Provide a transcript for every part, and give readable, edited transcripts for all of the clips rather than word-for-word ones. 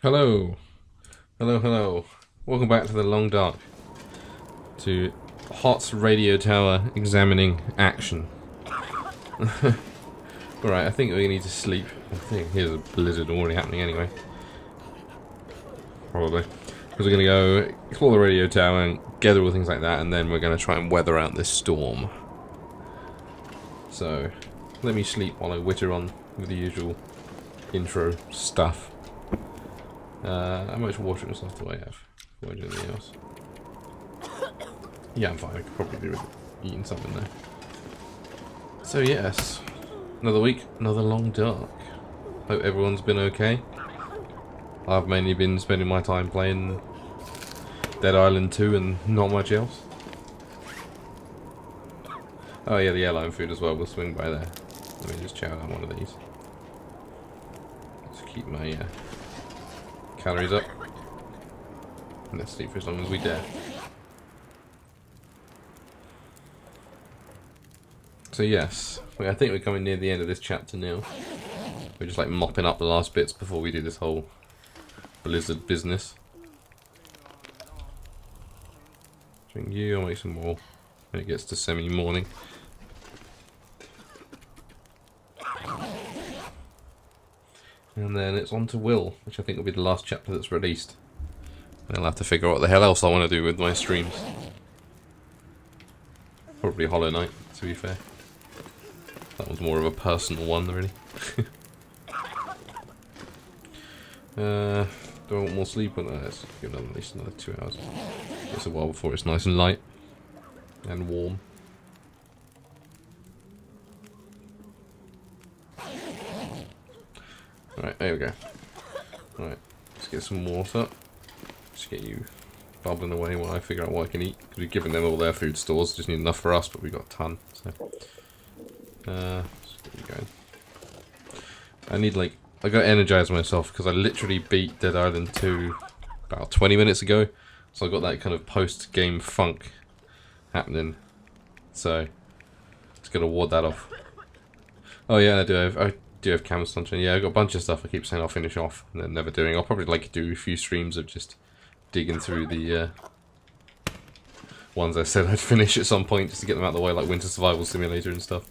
Hello. Hello, hello. Welcome back to the Long Dark. To Hot's radio tower examining action. Alright, I think we need to sleep. I think here's a blizzard already happening anyway. Probably. Because we're going to go explore the radio tower and gather all things like that, and then we're going to try and weather out this storm. So, let me sleep while I witter on with the usual intro stuff. How much water and stuff do I have? Before I do anything else? Yeah, I'm fine. I could probably do with eating something there. So yes, another week, another long dark. Hope everyone's been okay. I've mainly been spending my time playing Dead Island 2 and not much else. Oh yeah, the airline food as well. We'll swing by there. Let me just chow down one of these. Let's keep my calories up. And let's sleep for as long as we dare. So yes, I think we're coming near the end of this chapter now. We're just like mopping up the last bits before we do this whole blizzard business. Drink you, I'll make some more when it gets to semi-morning. And then it's on to Will, which I think will be the last chapter that's released. And I'll have to figure out what the hell else I want to do with my streams. Probably Hollow Knight, to be fair. That was more of a personal one, really. Do I want more sleep? Or no, let's give it at least another 2 hours. It's a while before it's nice and light and warm. Alright, there we go. Alright, let's get some water. Just get you bubbling away while I figure out what I can eat. Because we've given them all their food stores, just need enough for us, but we've got a ton. So, let's get you going. I need like, I gotta energize myself because I literally beat Dead Island 2 about 20 minutes ago. So I got that kind of post-game funk happening. So, just gotta ward that off. Oh yeah, I do have Camel Sunshine. Yeah, I've got a bunch of stuff I keep saying I'll finish off and then never doing. I'll probably like do a few streams of just digging through the ones I said I'd finish at some point just to get them out of the way, like Winter Survival Simulator and stuff.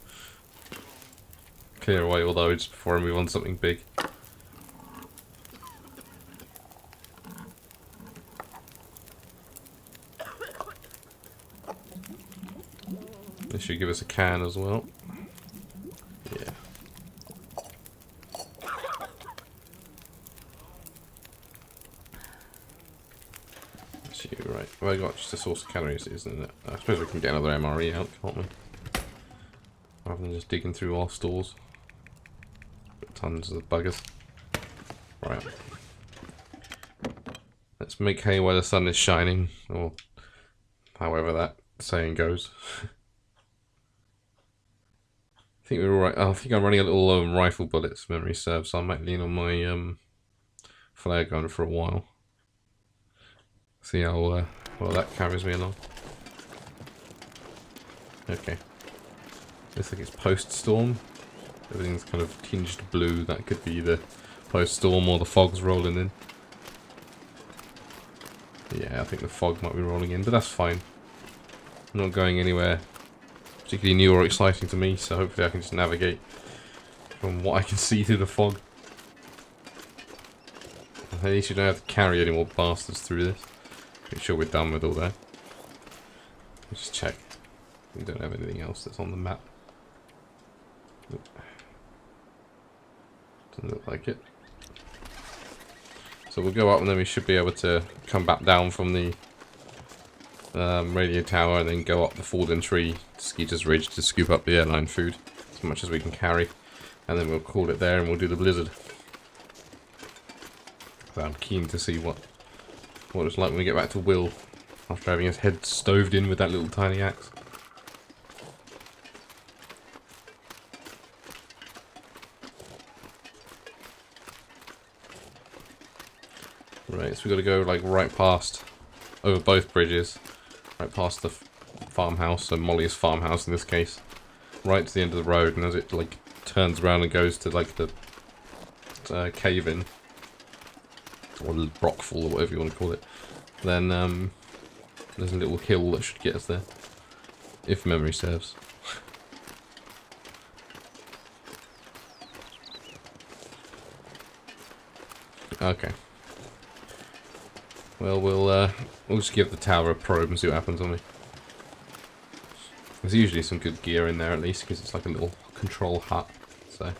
Clear away all those before I move on to something big. This should give us a can as well. Yeah. Let's see, right. Well, I got just a source of calories, isn't it? I suppose we can get another MRE out, can't we? Rather than just digging through our stores. Got tons of buggers. Right. Let's make hay while the sun is shining, or however that saying goes. I think we're alright. I think I'm running a little rifle bullets, memory serves, so I might lean on my flare gun for a while. See how well that carries me along. Okay. Looks like it's post-storm. Everything's kind of tinged blue. That could be the post-storm or the fog's rolling in. Yeah, I think the fog might be rolling in, but that's fine. I'm not going anywhere particularly new or exciting to me, so hopefully I can just navigate from what I can see through the fog. At least you don't have to carry any more bastards through this. Make sure we're done with all that. Let's just check. We don't have anything else that's on the map. Nope. Doesn't look like it. So we'll go up and then we should be able to come back down from the radio tower and then go up the fallen tree to Skeeter's Ridge to scoop up the airline food as much as we can carry, and then we'll call it there and we'll do the blizzard. So I'm keen to see what it's like when we get back to Will after having his head stoved in with that little tiny axe. Right, so we've got to go like right past, over both bridges, right past the farmhouse, so Molly's farmhouse in this case, right to the end of the road, and as it like turns around and goes to like the cave-in, or Brockfall, or whatever you want to call it, then there's a little hill that should get us there, if memory serves. Okay. Well, we'll just give the tower a probe and see what happens on me. There's usually some good gear in there at least, because it's like a little control hut, so...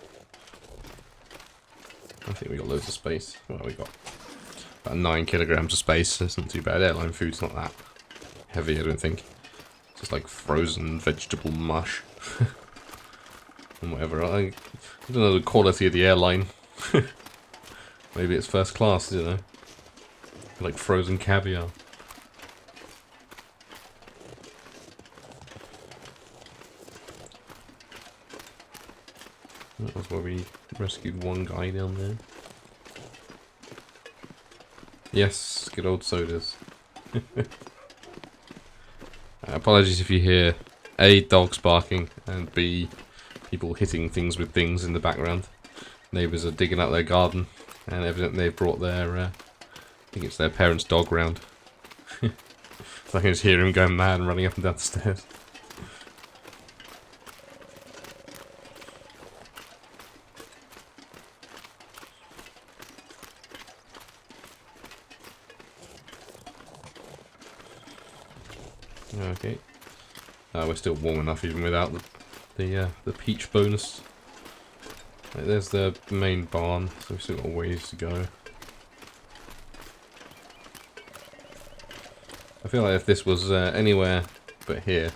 I think we got loads of space. Well, we got about 9 kilograms of space, so it's not too bad. Airline food's not that heavy, I don't think. It's just like frozen vegetable mush. And whatever. I don't know the quality of the airline. Maybe it's first class, you know. Like frozen caviar. That was where we rescued one guy down there. Yes, good old sodas. Apologies if you hear A, dogs barking, and B, people hitting things with things in the background. Neighbours are digging out their garden, and evidently they've brought their, I think it's their parents' dog round. So I can just hear him going mad and running up and down the stairs. Okay. We're still warm enough even without the peach bonus. Right, there's the main barn, so we've still got a ways to go. I feel like if this was anywhere but here,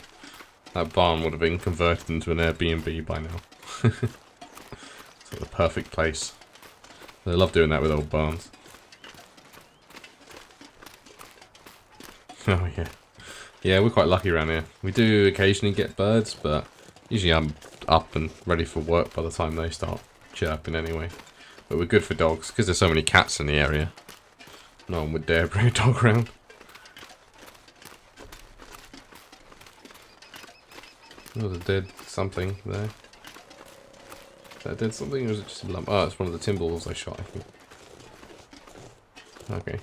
that barn would have been converted into an Airbnb by now. It's like the perfect place. They love doing that with old barns. Oh yeah. Yeah, we're quite lucky around here. We do occasionally get birds, but usually I'm up and ready for work by the time they start chirping anyway. But we're good for dogs, because there's so many cats in the area. No one would dare bring a dog around. There's a dead something there. Is that dead something, or is it just a lump? Oh, it's one of the tin balls I shot, I think. Okay.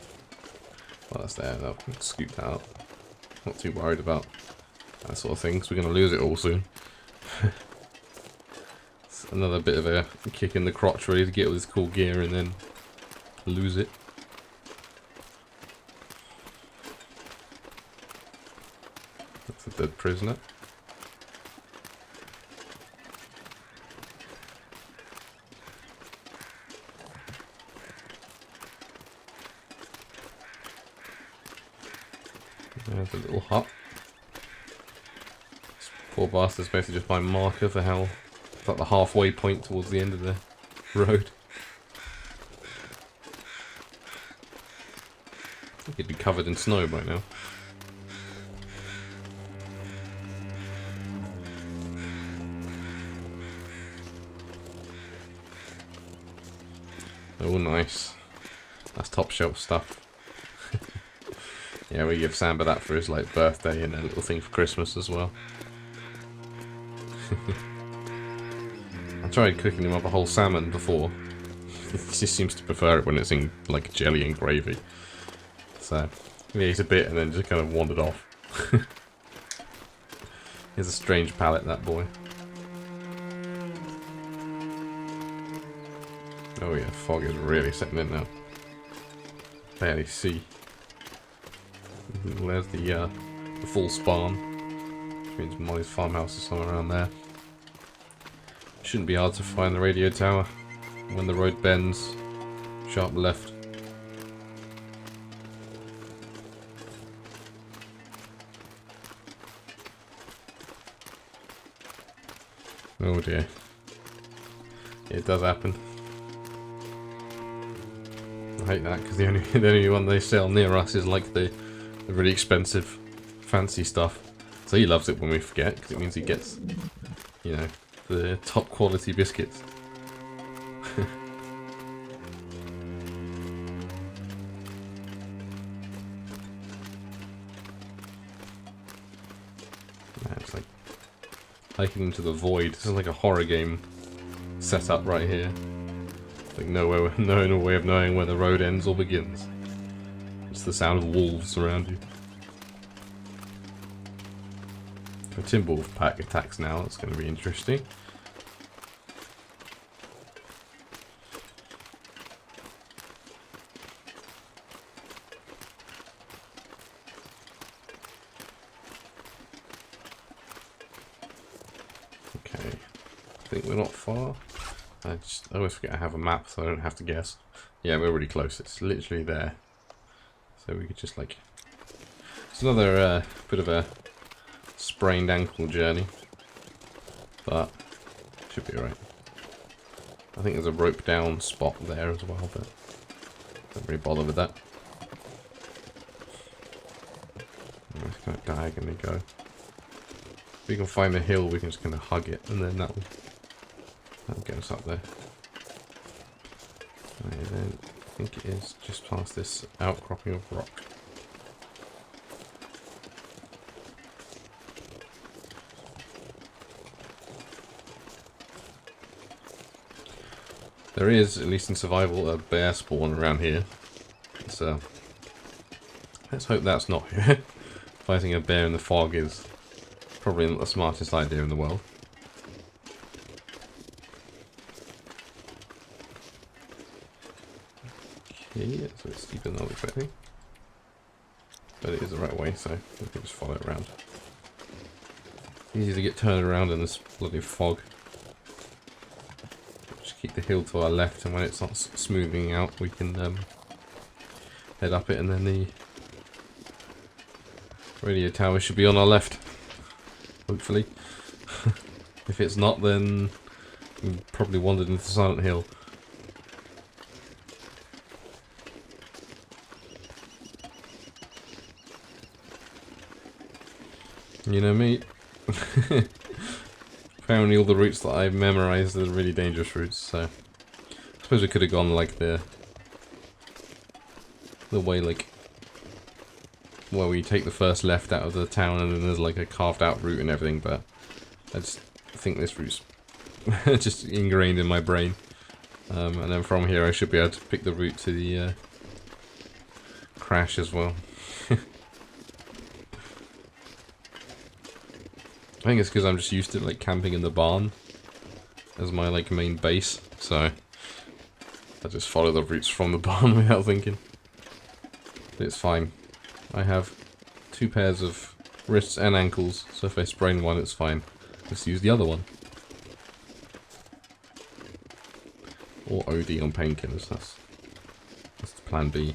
Well, that's there. I'll scoop that out. Not too worried about that sort of thing, because we're going to lose it all soon. It's another bit of a kick in the crotch, really, to get all this cool gear and then lose it. That's a dead prisoner. There's a little hut. This poor bastard's basically just my marker for how it's like the halfway point towards the end of the road. I think he'd be covered in snow by now. Oh, nice. That's top shelf stuff. Yeah, we give Samba that for his like birthday and a little thing for Christmas as well. I tried cooking him up a whole salmon before. He just seems to prefer it when it's in like jelly and gravy. So he ate a bit and then just kind of wandered off. He's a strange palate, that boy. Oh yeah, fog is really setting in now. Barely see. There's the full spawn, which means Molly's farmhouse is somewhere around there. Shouldn't be hard to find the radio tower when the road bends sharp left. Oh dear. Yeah, it does happen. I hate that, because the only one they sell near us is like the really expensive, fancy stuff. So he loves it when we forget, because it means he gets, you know, the top quality biscuits. Yeah, it's like hiking into the void. This is like a horror game set up right here. Like no way of knowing where the road ends or begins. It's the sound of wolves around you. If a Timberwolf pack attacks now, that's going to be interesting. Okay, I think we're not far. I always forget I have a map, so I don't have to guess. Yeah, we're really close. It's literally there. So we could just like... It's another bit of a sprained ankle journey. But should be alright. I think there's a rope down spot there as well, but don't really bother with that. I'm just going to diagonally go. If we can find a hill, we can just kind of hug it, and then that'll get us up there. Right, then I think it is just past this outcropping of rock. There is, at least in survival, a bear spawn around here. So let's hope that's not here. Fighting a bear in the fog is probably not the smartest idea in the world. Okay, so it's steeper than I was expecting. But it is the right way, so we can just follow it around. Easy to get turned around in this bloody fog. Just keep the hill to our left, and when it starts smoothing out, we can head up it, and then the radio tower should be on our left. Hopefully. If it's not, then we probably wandered into Silent Hill. You know me. Apparently all the routes that I've memorized are really dangerous routes, so I suppose we could have gone like the way like where we take the first left out of the town and then there's like a carved out route and everything, but I just think this route's just ingrained in my brain. And then from here I should be able to pick the route to the crash as well. I think it's because I'm just used to like camping in the barn as my like main base, so I just follow the routes from the barn without thinking. But it's fine. I have 2 pairs of wrists and ankles, so if I sprain one, it's fine. Just use the other one. Or OD on painkillers. That's the plan B.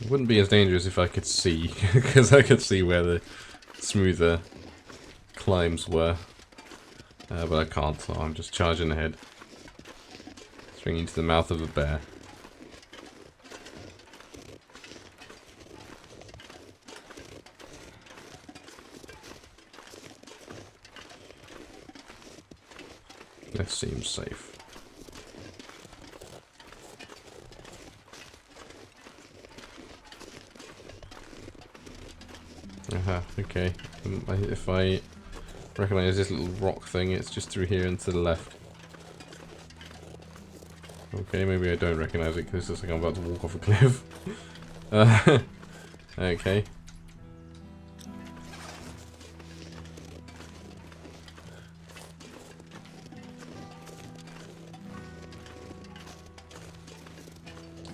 It wouldn't be as dangerous if I could see, because I could see where the smoother climbs were. But I can't, so I'm just charging ahead. Swinging into the mouth of a bear. This seems safe. Okay. If I recognize this little rock thing, it's just through here and to the left. Okay, maybe I don't recognize it because it looks like I'm about to walk off a cliff. Okay.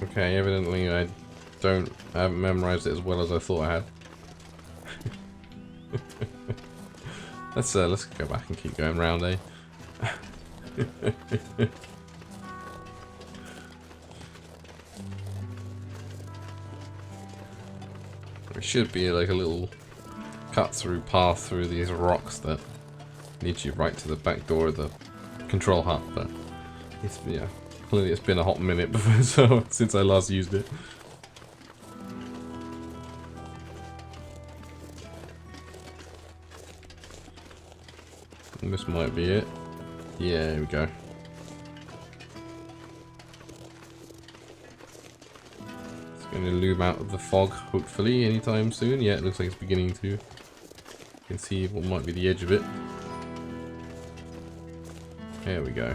Okay, evidently I haven't memorized it as well as I thought I had. Let's go back and keep going round, eh? There should be like a little cut-through path through these rocks that leads you right to the back door of the control hut, but it's, yeah, clearly it's been a hot minute before, since I last used it. This might be it. Yeah, here we Gonna loom out of the fog, hopefully, anytime soon. Yeah, it looks like it's beginning to. You can see what might be the edge of it. There we go.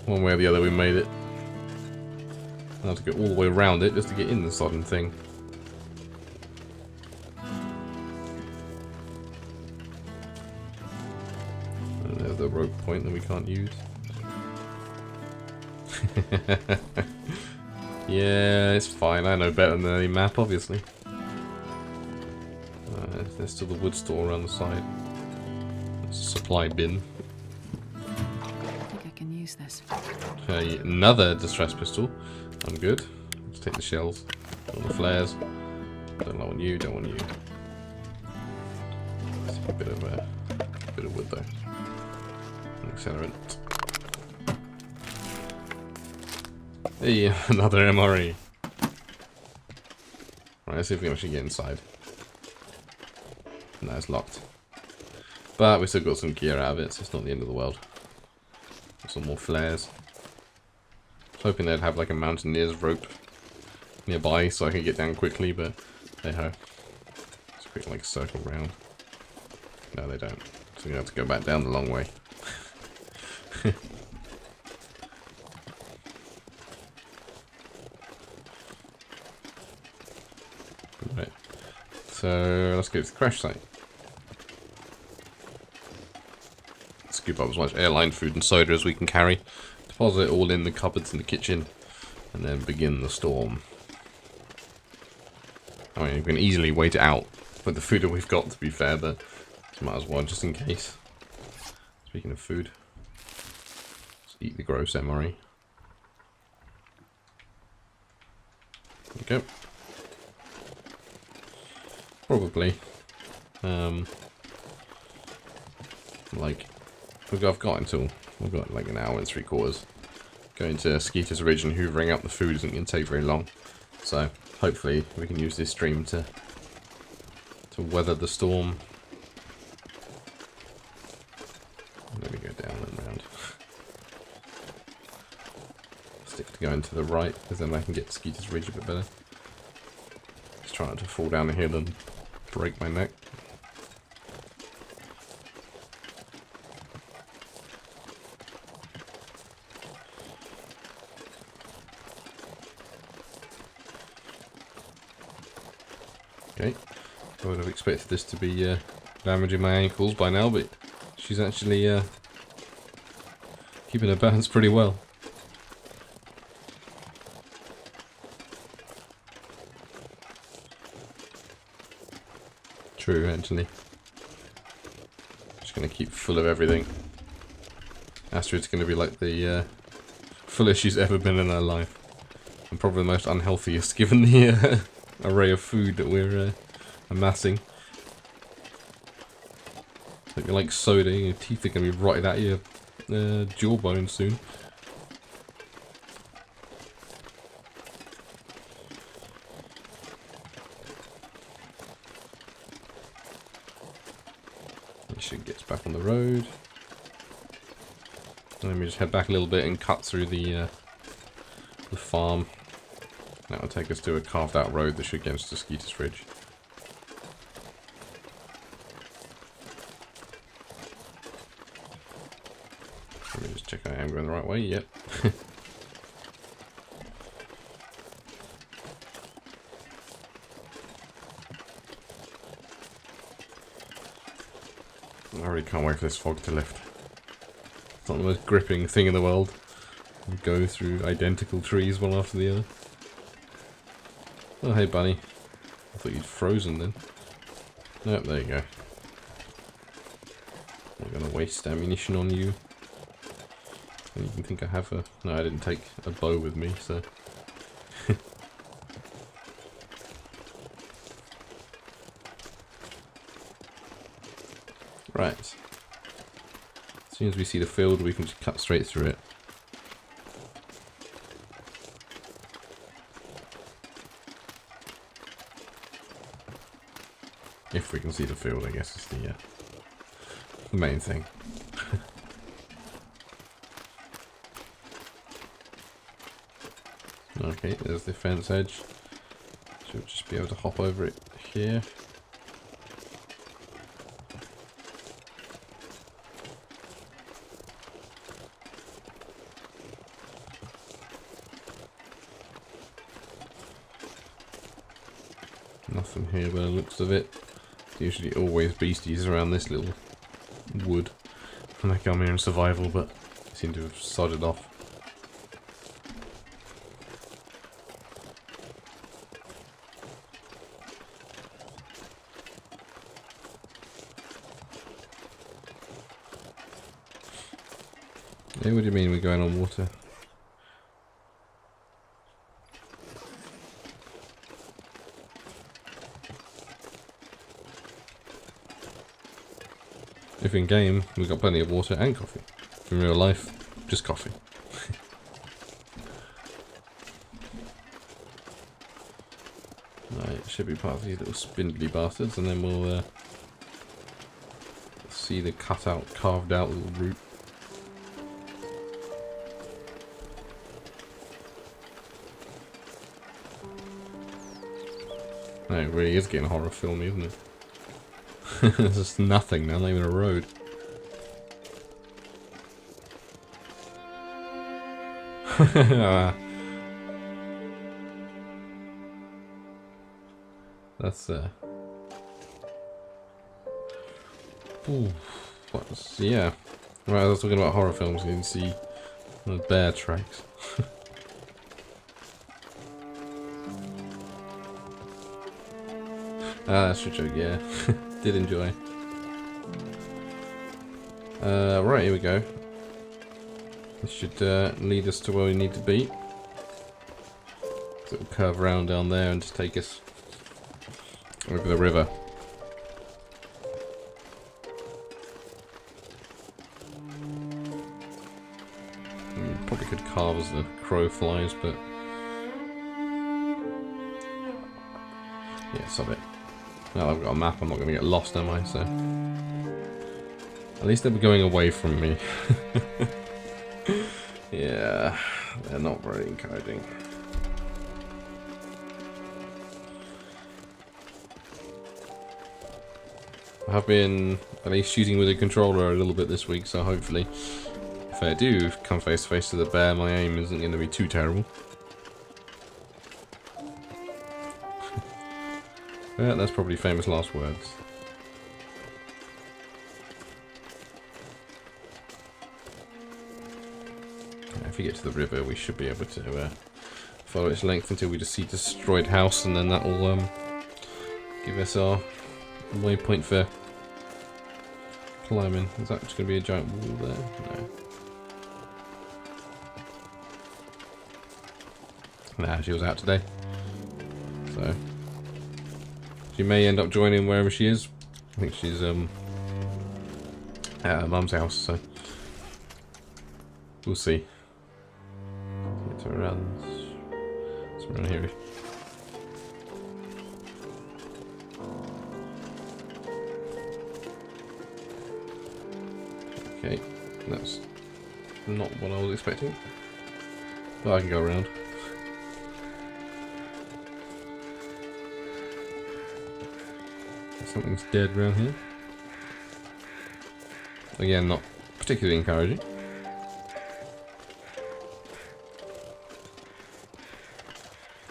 One way or the other, we made it. I have to go all the way around it just to get in the sodden thing. And there's the rope point that we can't use. Yeah, it's fine. I know better than the map, obviously. There's still the wood store around the side. There's a supply bin. I think I can use this. Another distress pistol. I'm good. Let's take the shells. All the flares. Don't want you, don't want you. Let's take a bit of wood though. An accelerant. Hey, another MRE. Right, let's see if we can actually get inside. No, it's locked. But we still got some gear out of it, so it's not the end of the world. Some more flares. I was hoping they'd have like a mountaineer's rope nearby so I could get down quickly, but hey ho. It's a quick like circle round. No, they don't. So we have to go back down the long way. Right. So let's go to the crash site. Scoop up as much airline food and soda as we can carry. Deposit it all in the cupboards in the kitchen. And then begin the storm. I mean, we can easily wait it out with the food that we've got, to be fair, but might as well, just in case. Speaking of food. Let's eat the gross MRE. Okay. Probably. Like, I've got until, we've got like an hour and 3/4. Going to Skeeter's Ridge and hoovering up the food isn't going to take very long. So, hopefully we can use this stream to weather the storm. Let me go down and round. Stick to going to the right, because then I can get to Skeeter's Ridge a bit better. Just trying to fall down the hill and break my neck. Okay, I would have expected this to be damaging my ankles by now, but she's actually keeping her balance pretty well. True, actually. Just going to keep full of everything. Astrid's going to be like the fullest she's ever been in her life. And probably the most unhealthiest given the array of food that we're amassing. Looking like soda, your teeth are going to be rotted out of your jawbone soon. She gets back on the road. Let me just head back a little bit and cut through the farm. That will take us to a carved out road that should get us to Skeeter's Ridge. Let me just check I am going the right way. Yep. I really can't wait for this fog to lift. It's not the most gripping thing in the world. You go through identical trees one after the other. Oh, hey, bunny. I thought you'd frozen then. Nope, there you go. I'm not gonna waste ammunition on you. And you can think I have a... No, I didn't take a bow with me, so... Right. As soon as we see the field, we can just cut straight through it. If we can see the field, I guess is the main thing. Okay, there's the fence edge. Should just be able to hop over it here. Nothing here by the looks of it. Usually always beasties around this little wood when they come here in survival, but they seem to have sodded off. Hey, what do you mean we're going on water? If in game, we've got plenty of water and coffee. In real life, just coffee. Right, should be part of these little spindly bastards, and then we'll see the carved out little route. No, it really is getting horror filmy, isn't it? There's just nothing now, not even a road. That's ooh, yeah. Right, I was talking about horror films. You can see the bear tracks. That's a joke. Yeah, did enjoy. Right, here we go. This should lead us to where we need to be. So it'll curve around down there and just take us over the river. Probably could carve as the crow flies, but yeah, sod it. Now I've got a map, I'm not going to get lost, am I? So at least they'll be going away from me. Yeah, they're not very encouraging. I have been at least shooting with a controller a little bit this week, so hopefully if I do come face to face to the bear, my aim isn't going to be too terrible. Yeah, that's probably famous last words. If we get to the river, we should be able to follow its length until we just see destroyed house, and then that will give us our waypoint for climbing. Is that just going to be a giant wall there? No. Nah, she was out today. So she may end up joining wherever she is. I think she's at her mum's house, so we'll see. Get around somewhere around here. Okay, that's not what I was expecting. But I can go around. Something's dead around here. Again, not particularly encouraging.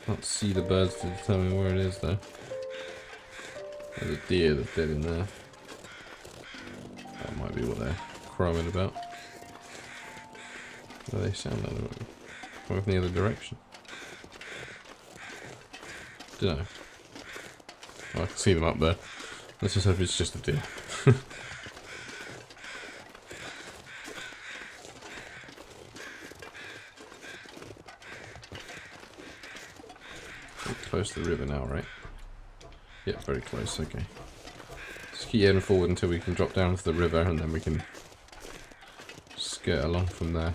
Can't see the birds to determine where it is though. There's a deer that's dead in there. That might be what they're crowing about. Where they sound like they're coming from the other direction. Dunno. Oh, I can see them up there. Let's just hope it's just a deer. Close to the river now, right? Yep, very close, okay. Just keep heading forward until we can drop down to the river, and then we can skirt along from there.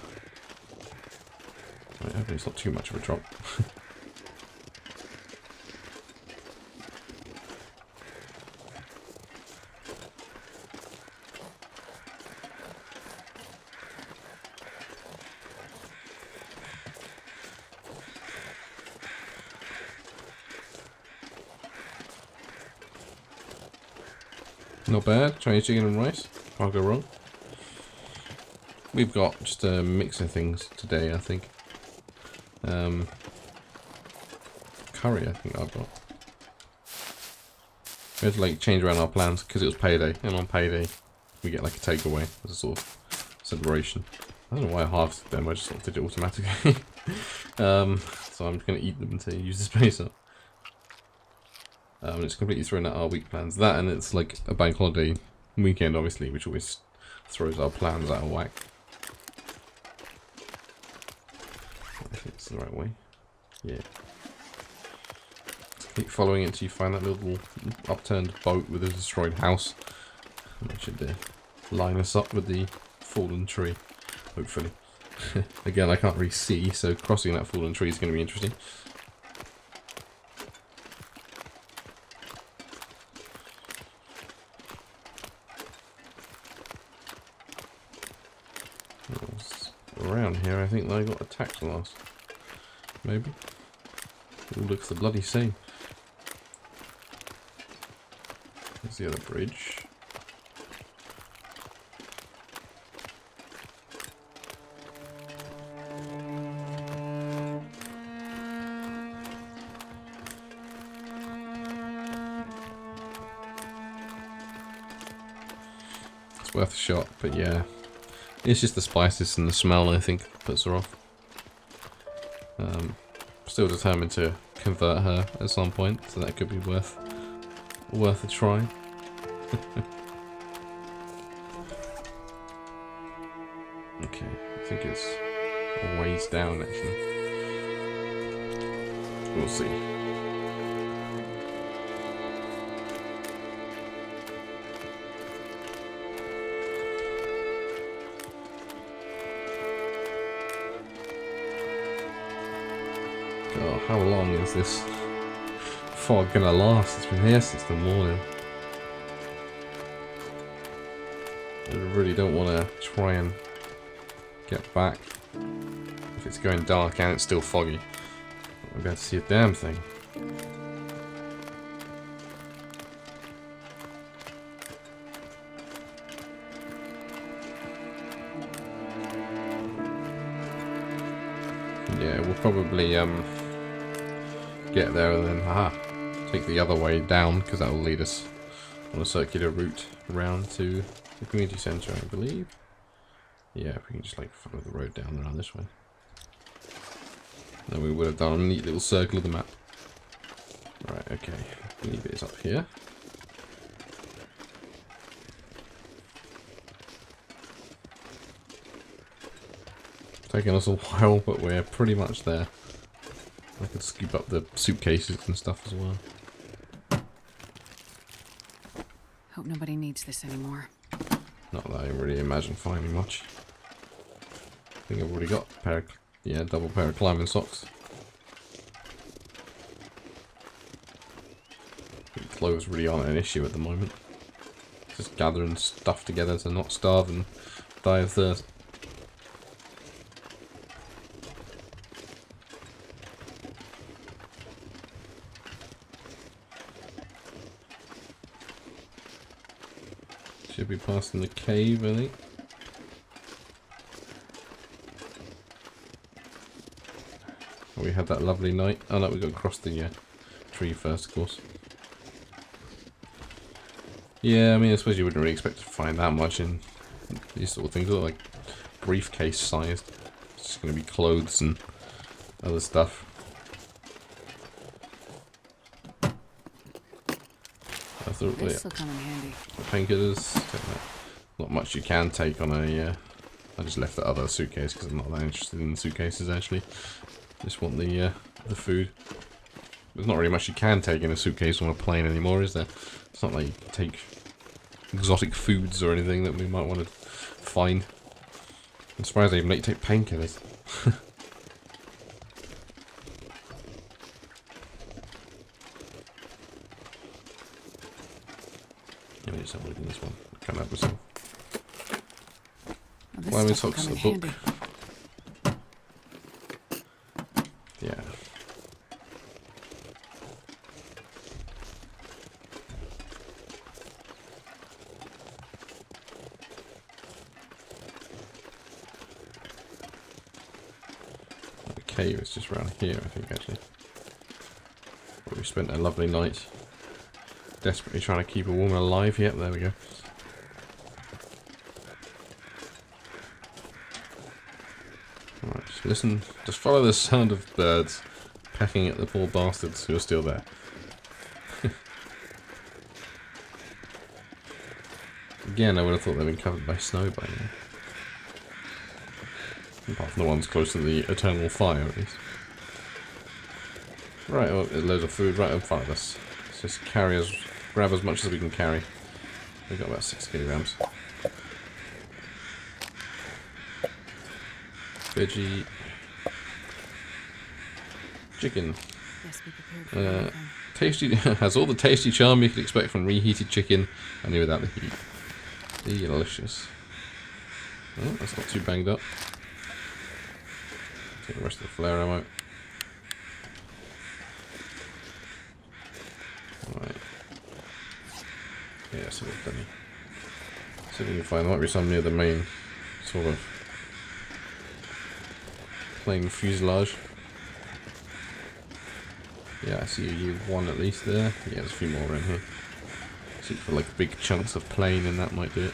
Right, hopefully it's not too much of a drop. Not bad. Chinese chicken and rice. Can't go wrong. We've got just a mix of things today, I think. Curry, I think I've got. We had to like change around our plans because it was payday, and on payday we get like a takeaway as a sort of celebration. I don't know why I halved them, I just sort of did it automatically. So I'm just going to eat them until you use the space up. It's completely thrown out our week plans. That, and it's like a bank holiday weekend, obviously, which always throws our plans out of whack. I think it's the right way. Yeah. Keep following it until you find that little upturned boat with a destroyed house. And that should line us up with the fallen tree, hopefully. Again, I can't really see, so crossing that fallen tree is going to be interesting. Around here, I think they got attacked last. Maybe. It all looks the bloody same. There's the other bridge. It's worth a shot, but yeah. It's just the spices and the smell, I think, puts her off. Still determined to convert her at some point, so that could be worth a try. Okay, I think it's a ways down actually. We'll see. God, how long is this fog gonna last? It's been here since the morning. I really don't want to try and get back if it's going dark and it's still foggy. I won't be able to see a damn thing. Yeah, we'll probably get there and then take the other way down, because that will lead us on a circular route around to the community centre, I believe. Yeah, if we can just like follow the road down around this way. Then we would have done a neat little circle of the map. Right, okay. I believe it is up here. Taking us a while, but we're pretty much there. I can scoop up the suitcases and stuff as well. Hope nobody needs this anymore. Not that I really imagine finding much. I think I've already got a pair of, double pair of climbing socks. Clothes really aren't an issue at the moment. Just gathering stuff together to not starve and die of thirst. Should be passing the cave, I think. We had that lovely night. Oh no, we got across the tree first, of course. Yeah, I mean, I suppose you wouldn't really expect to find that much in these sort of things. They're like briefcase sized. It's just going to be clothes and other stuff. I thought, This will come in handy. the painkillers. Not much you can take on a. I just left the other suitcase because I'm not that interested in suitcases actually. Just want the food. There's not really much you can take in a suitcase on a plane anymore, is there? It's not like you can take exotic foods or anything that we might want to find. I'm surprised they even let you take painkillers. Let me just have a look at this one. I can't help myself. Well, this Climbing stuff will socks, come a in book. handy. Yeah. cave is just around here, I think, actually. Where we spent a lovely night. Desperately trying to keep a woman alive. Yep, there we go. Alright, just listen. Just follow the sound of birds pecking at the poor bastards who are still there. Again, I would have thought they'd been covered by snow by now. Apart from the ones close to the eternal fire, at least. Right, oh, there's loads of food right in front of us. Let's just grab as much as we can carry. We've got about 6 kilograms. Veggie. Chicken. Best be prepared for anything. Tasty, has all the tasty charm you could expect from reheated chicken, only without the heat. Delicious. Oh, that's not too banged up. Take the rest of the flare ammo. Right. Yeah, so we've done. See if we can find, there might be some near the main sort of plane fuselage. Yeah, I see one at least there. Yeah, there's a few more around here. See for like big chunks of plane, and that might do it.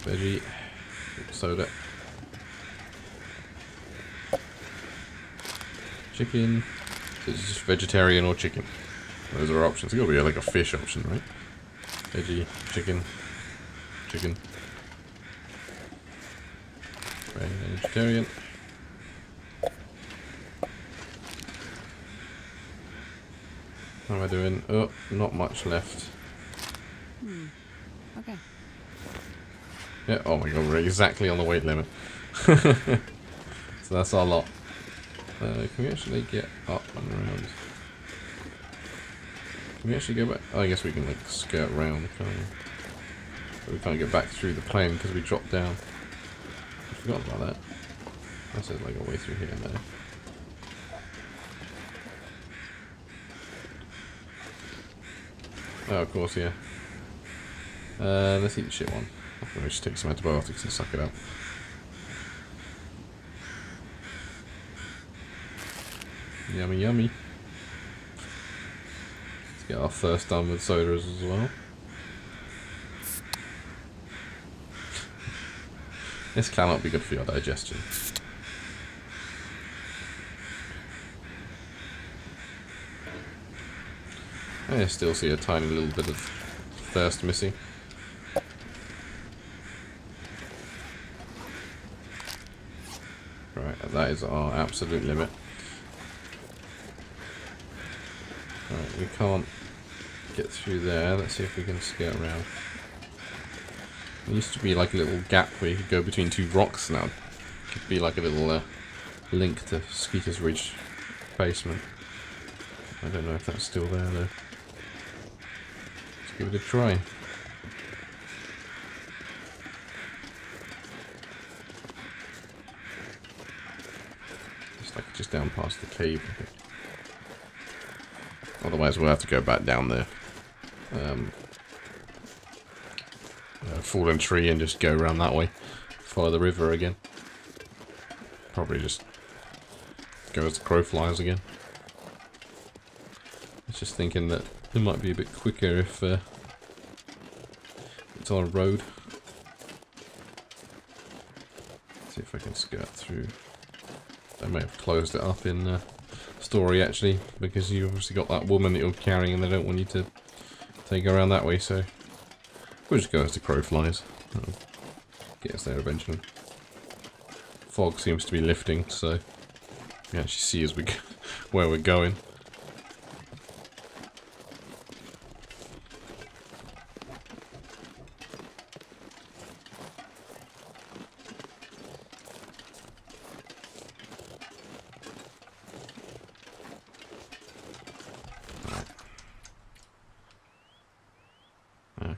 Veggie, soda, chicken. So it's just vegetarian or chicken. Those are options. It's gotta be like a fish option, right? Veggie, chicken, chicken. Vegetarian. How am I doing? Oh, not much left. Okay. Yeah, oh my god, we're exactly on the weight limit. So that's our lot. Can we actually get up and around? Can we actually go back? Oh, I guess we can like skirt round, can't we? But we can't get back through the plane because we dropped down. I forgot about that. That says like a way through here now. Oh, of course, yeah. Let's eat the shit one. I'll just take some antibiotics and suck it up. Yummy, yummy. Let's get our first done with sodas as well. This cannot be good for your digestion. I still see a tiny little bit of thirst missing. Right, that is our absolute limit. Right, we can't get through there. Let's see if we can skirt around. There used to be like a little gap where you could go between two rocks now. It could be like a little link to Skeeter's Ridge basement. I don't know if that's still there though. Let's give it a try. It's like just down past the cave, I think. Otherwise we'll have to go back down there. Fallen tree and just go around that way. Follow the river again. Probably just go as the crow flies again. I was just thinking that it might be a bit quicker if it's on a road. Let's see if I can skirt through. They may have closed it up in story actually, because you obviously got that woman that you're carrying and they don't want you to take her around that way, so we'll just go as the crow flies. That'll get us there eventually. Fog seems to be lifting, so you can actually see as we go where we're going.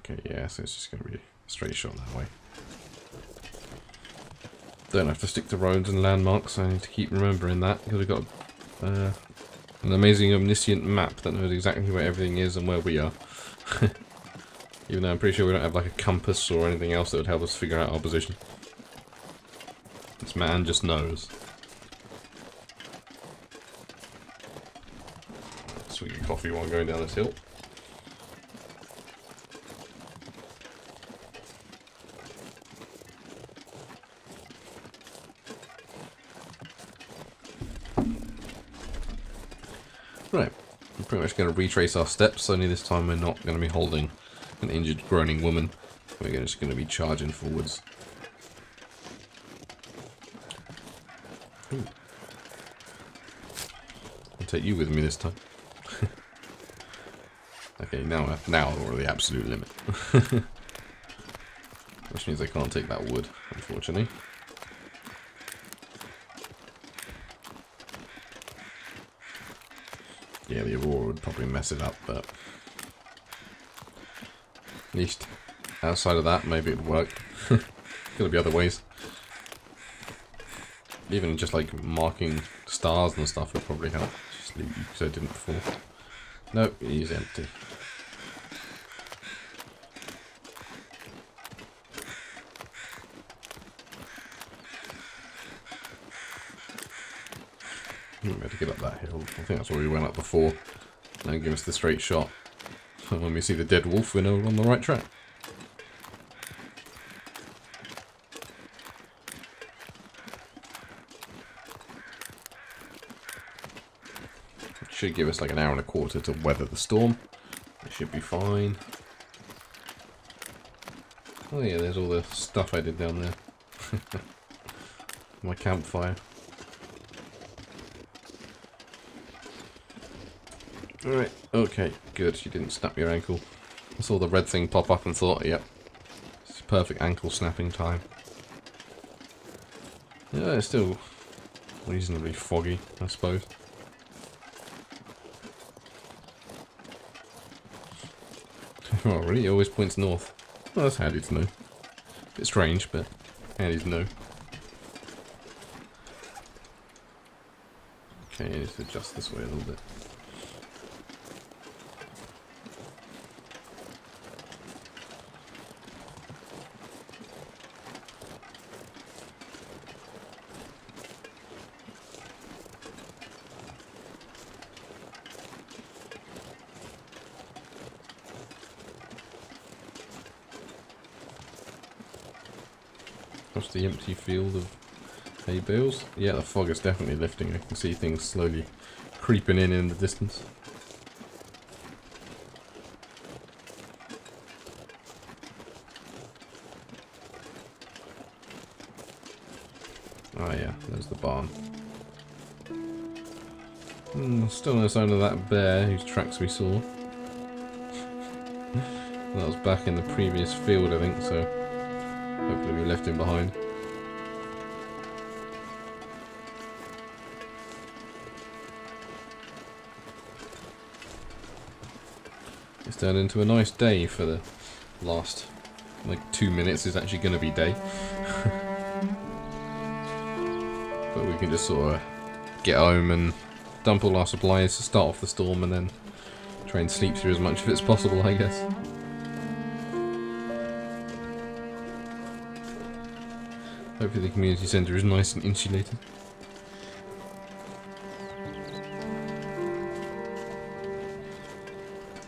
Okay, yeah, so it's just going to be a straight shot that way. Don't have to stick to roads and landmarks, I need to keep remembering that, because we've got an amazing omniscient map that knows exactly where everything is and where we are. Even though I'm pretty sure we don't have like a compass or anything else that would help us figure out our position. This man just knows. sweet coffee while going down this hill. Right, we're pretty much going to retrace our steps, only this time we're not going to be holding an injured, groaning woman. We're just going to be charging forwards. Ooh. I'll take you with me this time. Okay, now we're at the absolute limit. Which means I can't take that wood, unfortunately. Yeah, the Aurora would probably mess it up, but at least outside of that, maybe it'd work. Could be other ways. Even just like marking stars and stuff would probably help. Just leave you because I didn't before. Nope, he's empty. Better get up that hill. I think that's where we went up before. Now give us the straight shot. When we see the dead wolf, we know we're on the right track. It should give us like an hour and a quarter to weather the storm. It should be fine. Oh yeah, there's all the stuff I did down there. My campfire. Alright, okay, good, you didn't snap your ankle. I saw the red thing pop up and thought, yep, it's perfect ankle snapping time. Yeah, it's still reasonably foggy, I suppose. Oh, really? It always points north. Well, that's handy to know. Bit strange, but handy to know. Okay, I need to adjust this way a little bit. Across the empty field of hay bales. Yeah, the fog is definitely lifting. I can see things slowly creeping in the distance. Ah yeah, there's the barn. Still no sign of that bear whose tracks we saw. That was back in the previous field, I think, so hopefully we left him behind. It's turned into a nice day for the last, like, 2 minutes is actually going to be day. But we can just sort of get home and dump all our supplies to start off the storm and then try and sleep through as much of it as possible, I guess. Hopefully the community centre is nice and insulated.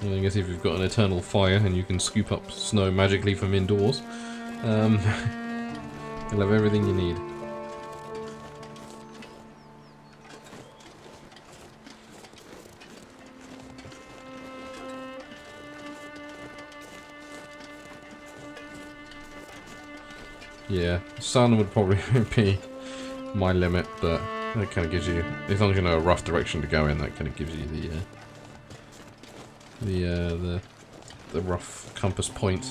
Well, I guess if you've got an eternal fire and you can scoop up snow magically from indoors, you'll have everything you need. Yeah, sun would probably be my limit, but that kind of gives you, as long as you know a rough direction to go in, that kind of gives you the rough compass point.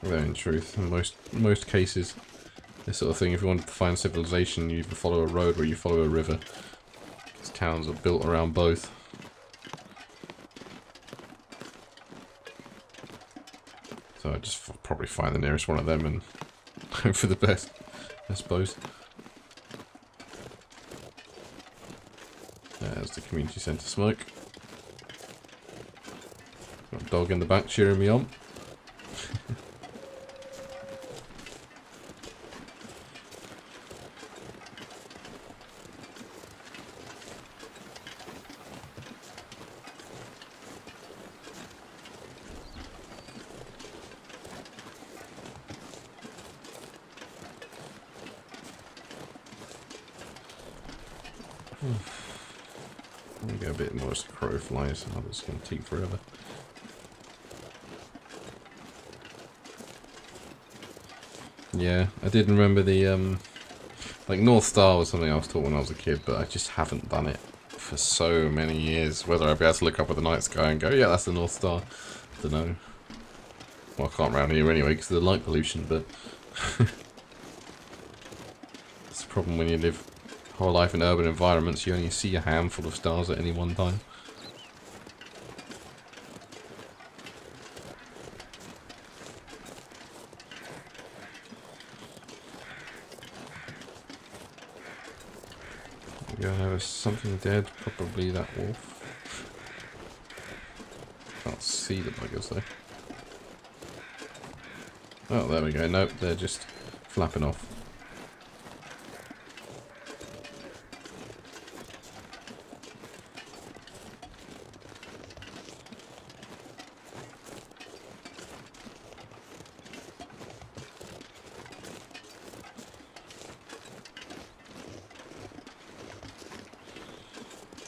Although in truth, in most cases, this sort of thing, if you wanted to find civilization, you either follow a road or you follow a river. Because towns are built around both. So I'd just probably find the nearest one of them and hope for the best, I suppose. There's the community centre smoke. Got a dog in the back cheering me on. Let me go a bit more as the crow flies. Oh, this is going to take forever. Yeah, I did remember the, like North Star was something I was taught when I was a kid, but I just haven't done it for so many years. Whether I'd be able to look up at the night sky and go, yeah, that's the North Star. I don't know. Well, I can't around here anyway because of the light pollution, but it's a problem when you live whole life in urban environments. You only see a handful of stars at any one time. There was something dead, probably that wolf. Can't see the buggers though. Oh, there we go. Nope, they're just flapping off.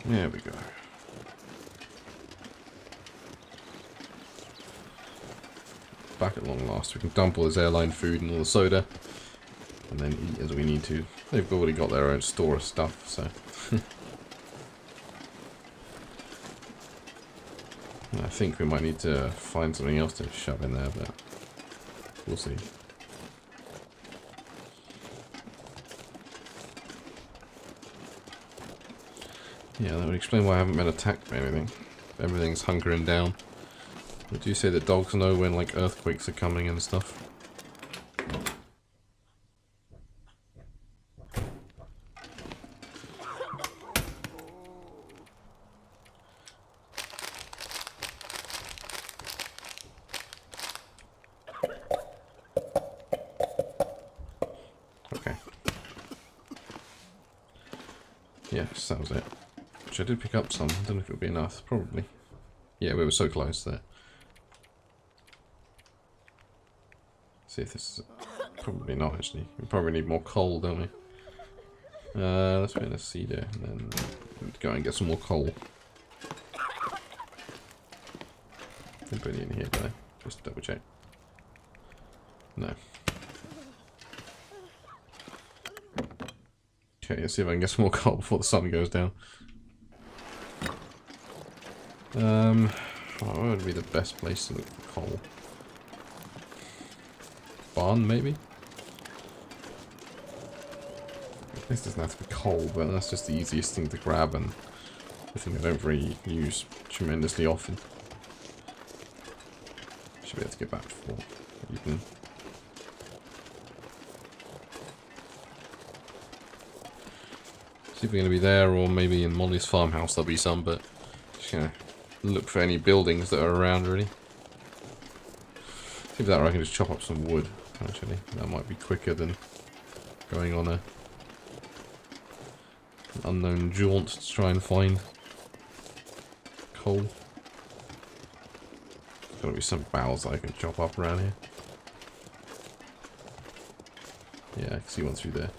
There we go. Back at long last. We can dump all this airline food and all the soda. And then eat as we need to. They've already got their own store of stuff, so... I think we might need to find something else to shove in there, but... we'll see. Yeah, that would explain why I haven't been attacked by anything. Everything's hunkering down. Would you say that dogs know when, like, earthquakes are coming and stuff? Okay. Yes, that was it. Which I did pick up some. I don't know if it would be enough. Probably. Yeah, we were so close there. See if this is... probably not, actually. We probably need more coal, don't we? Let's put in a cedar, and then go and get some more coal. Didn't put any in here, did I? Just double check. No. Okay, let's see if I can get some more coal before the sun goes down. Where would be the best place to look for coal? Barn, maybe? This doesn't have to be coal, but that's just the easiest thing to grab, and I think I don't really use tremendously often. Should be able to get back before evening. See if we're going to be there, or maybe in Molly's farmhouse there'll be some, but just gonna look for any buildings that are around, really. See if that, or I can just chop up some wood, actually. That might be quicker than going on an unknown jaunt to try and find coal. There's gotta be some boughs I can chop up around here. Yeah, I can see one through there.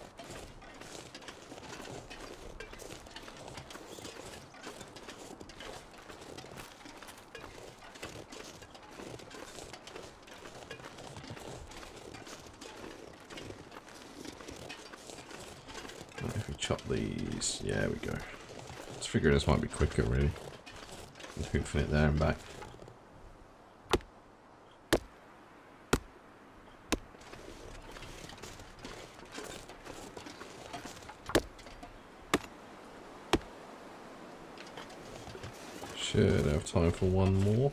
If we chop these, yeah, we go. Let's figure this might be quicker, really. Just hoofing it there and back. Should have time for one more.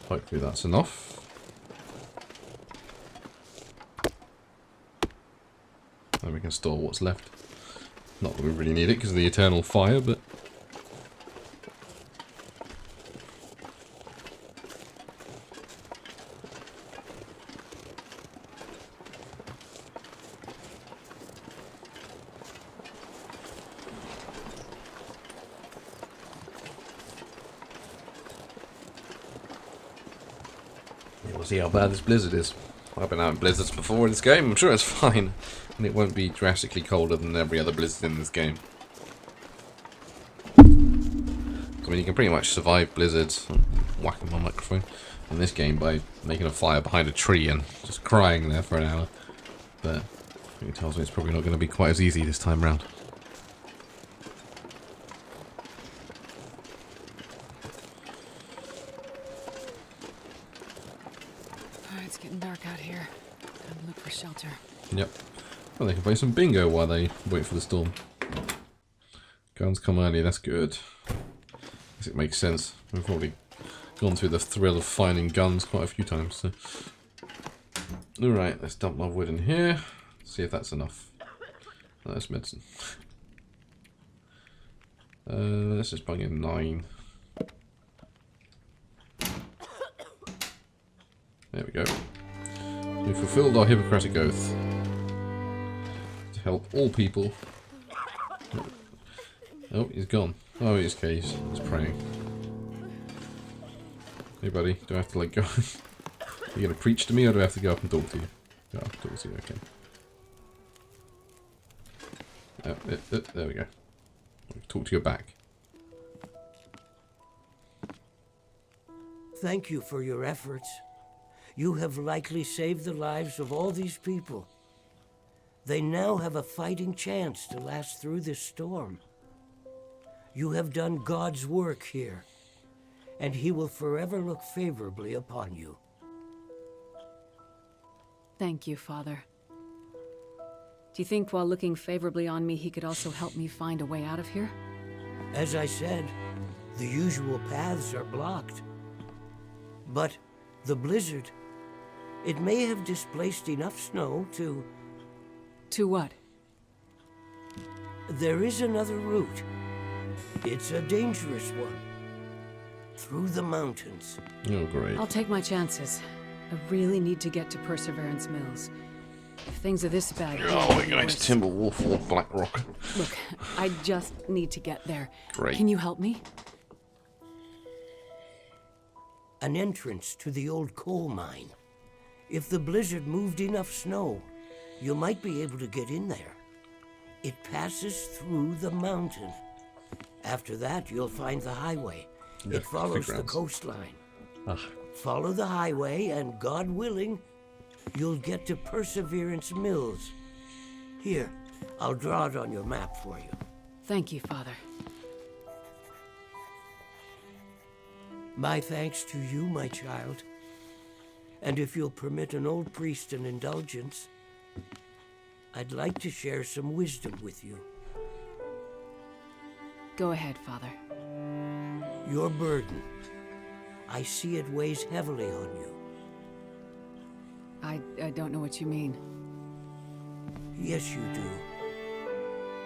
Hopefully that's enough. Then we can store what's left. Not that we really need it because of the eternal fire, but... We'll see how bad this blizzard is. I've been out in blizzards before in this game. I'm sure it's fine. And it won't be drastically colder than every other blizzard in this game. I mean, you can pretty much survive blizzards. I'm whacking my microphone in this game by making a fire behind a tree and just crying there for an hour. But I think it tells me it's probably not going to be quite as easy this time round. It's getting dark out here. Time to look for shelter. Yep. Well, they can play some bingo while they wait for the storm. Guns come early, that's good. I guess it makes sense. We've already gone through the thrill of finding guns quite a few times. So. Alright, let's dump my wood in here. See if that's enough. No, that's medicine. Let's just bung in 9. There we go. We fulfilled our Hippocratic Oath. To help all people. Oh, he's gone. Oh, he's okay. He's praying. Hey, buddy. Do I have to, like, go... Are you gonna preach to me, or do I have to go up and talk to you? Go up and talk to you, okay. Oh, there we go. Talk to your back. Thank you for your efforts. You have likely saved the lives of all these people. They now have a fighting chance to last through this storm. You have done God's work here, and He will forever look favorably upon you. Thank you, Father. Do you think while looking favorably on me, He could also help me find a way out of here? As I said, the usual paths are blocked. But the blizzard, it may have displaced enough snow to... To what? There is another route. It's a dangerous one. Through the mountains. Oh, great. I'll take my chances. I really need to get to Perseverance Mills. If things are this bad... Oh, we're going to Timberwolf or Blackrock. Look, I just need to get there. Great. Can you help me? An entrance to the old coal mine. If the blizzard moved enough snow, you might be able to get in there. It passes through the mountain. After that, you'll find the highway. Yeah, it follows the grounds. coastline. Ugh. Follow the highway, and God willing, you'll get to Perseverance Mills. Here, I'll draw it on your map for you. Thank you, Father. My thanks to you, my child. And if you'll permit an old priest an indulgence, I'd like to share some wisdom with you. Go ahead, Father. Your burden. I see it weighs heavily on you. I don't know what you mean. Yes, you do.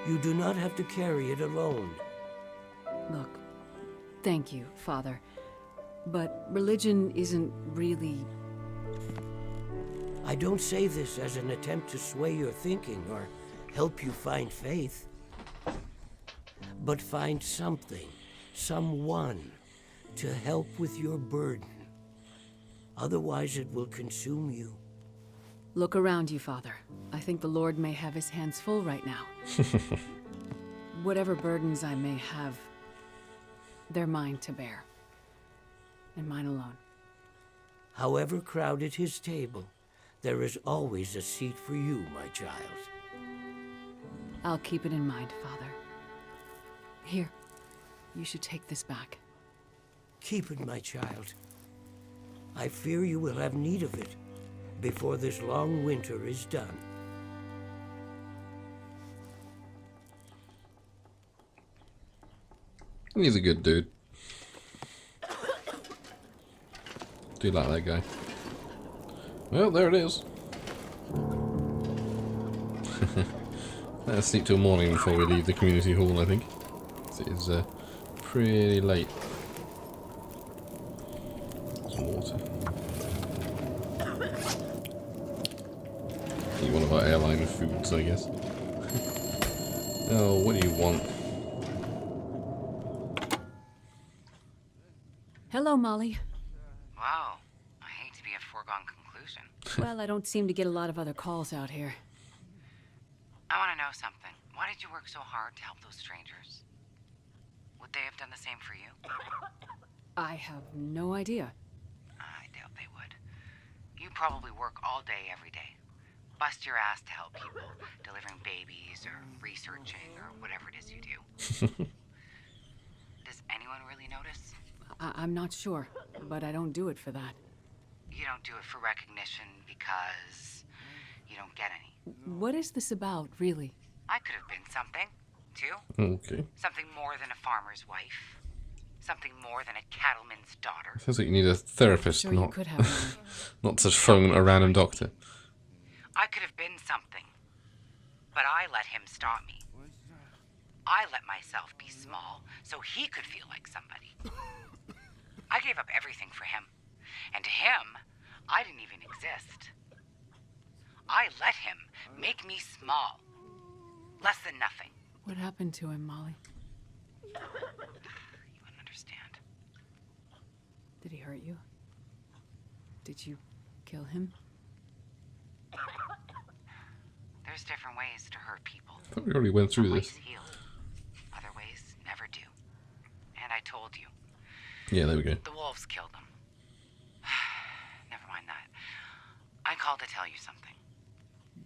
You do not have to carry it alone. Look, thank you, Father. But religion isn't really... I don't say this as an attempt to sway your thinking or help you find faith. But find something, someone, to help with your burden. Otherwise it will consume you. Look around you, Father. I think the Lord may have His hands full right now. Whatever burdens I may have, they're mine to bear. And mine alone. However crowded his table, there is always a seat for you, my child. I'll keep it in mind, Father. Here, you should take this back. Keep it, my child. I fear you will have need of it before this long winter is done. He's a good dude. Do like that guy. Well, there it is. Let's sleep till morning before we leave the community hall, I think. It is pretty late. Some water. Eat one of our airline foods, I guess. Oh, what do you want? Hello, Molly. Wow, I hate to be a foregone conclusion. Well, I don't seem to get a lot of other calls out here. I want to know something. Why did you work so hard to help those strangers? Would they have done the same for you? I have no idea. I doubt they would. You probably work all day, every day. Bust your ass to help people, delivering babies or researching or whatever it is you do. Does anyone really notice? I'm not sure, but I don't do it for that. You don't do it for recognition because you don't get any. What is this about, really? I could have been something, too. Okay. Something more than a farmer's wife. Something more than a cattleman's daughter. Sounds like you need a therapist, Sure, you not could have one. not just phone a random doctor. I could have been something, but I let him stop me. I let myself be small so he could feel like somebody. I gave up everything for him, and to him, I didn't even exist. I let him make me small. Less than nothing. What happened to him, Molly? You wouldn't understand. Did he hurt you? Did you kill him? There's different ways to hurt people. I thought we already went through Some this. ways heal. Other ways never do. And I told you. Yeah, there we go. The wolves killed him. Never mind that. I called to tell you something.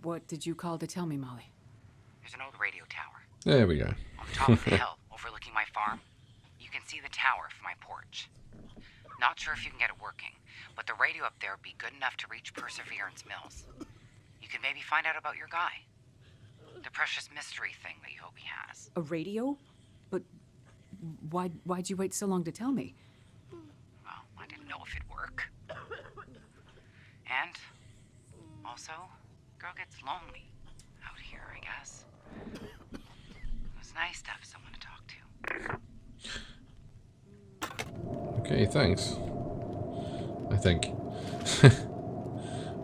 What did you call to tell me, Molly? There's an old radio tower There we go. on the top of the hill overlooking my farm. You can see the tower from my porch. Not sure if you can get it working, but the radio up there would be good enough to reach Perseverance Mills. You can maybe find out about your guy. The precious mystery thing that you hope he has. A radio? But why'd you wait so long to tell me? Well, I didn't know if it'd work. And also, girl gets lonely out here, I guess. It was nice to have someone to talk to. Okay, thanks. I think.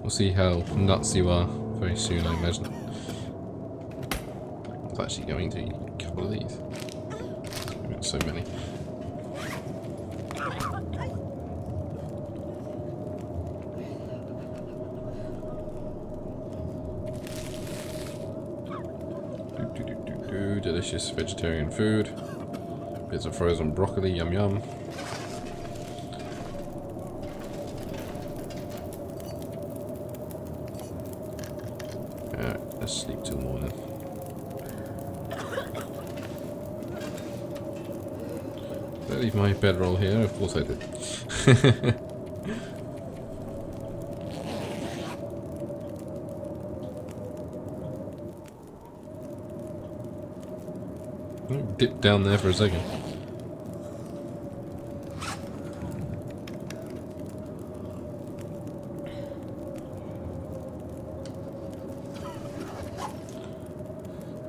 We'll see how nuts you are very soon, I imagine. I was actually going to eat a couple of these. I've got so many. Delicious vegetarian food. Bits of frozen broccoli, yum yum. Alright, let's sleep till morning. Did I leave my bedroll here? Of course I did. Dip down there for a second.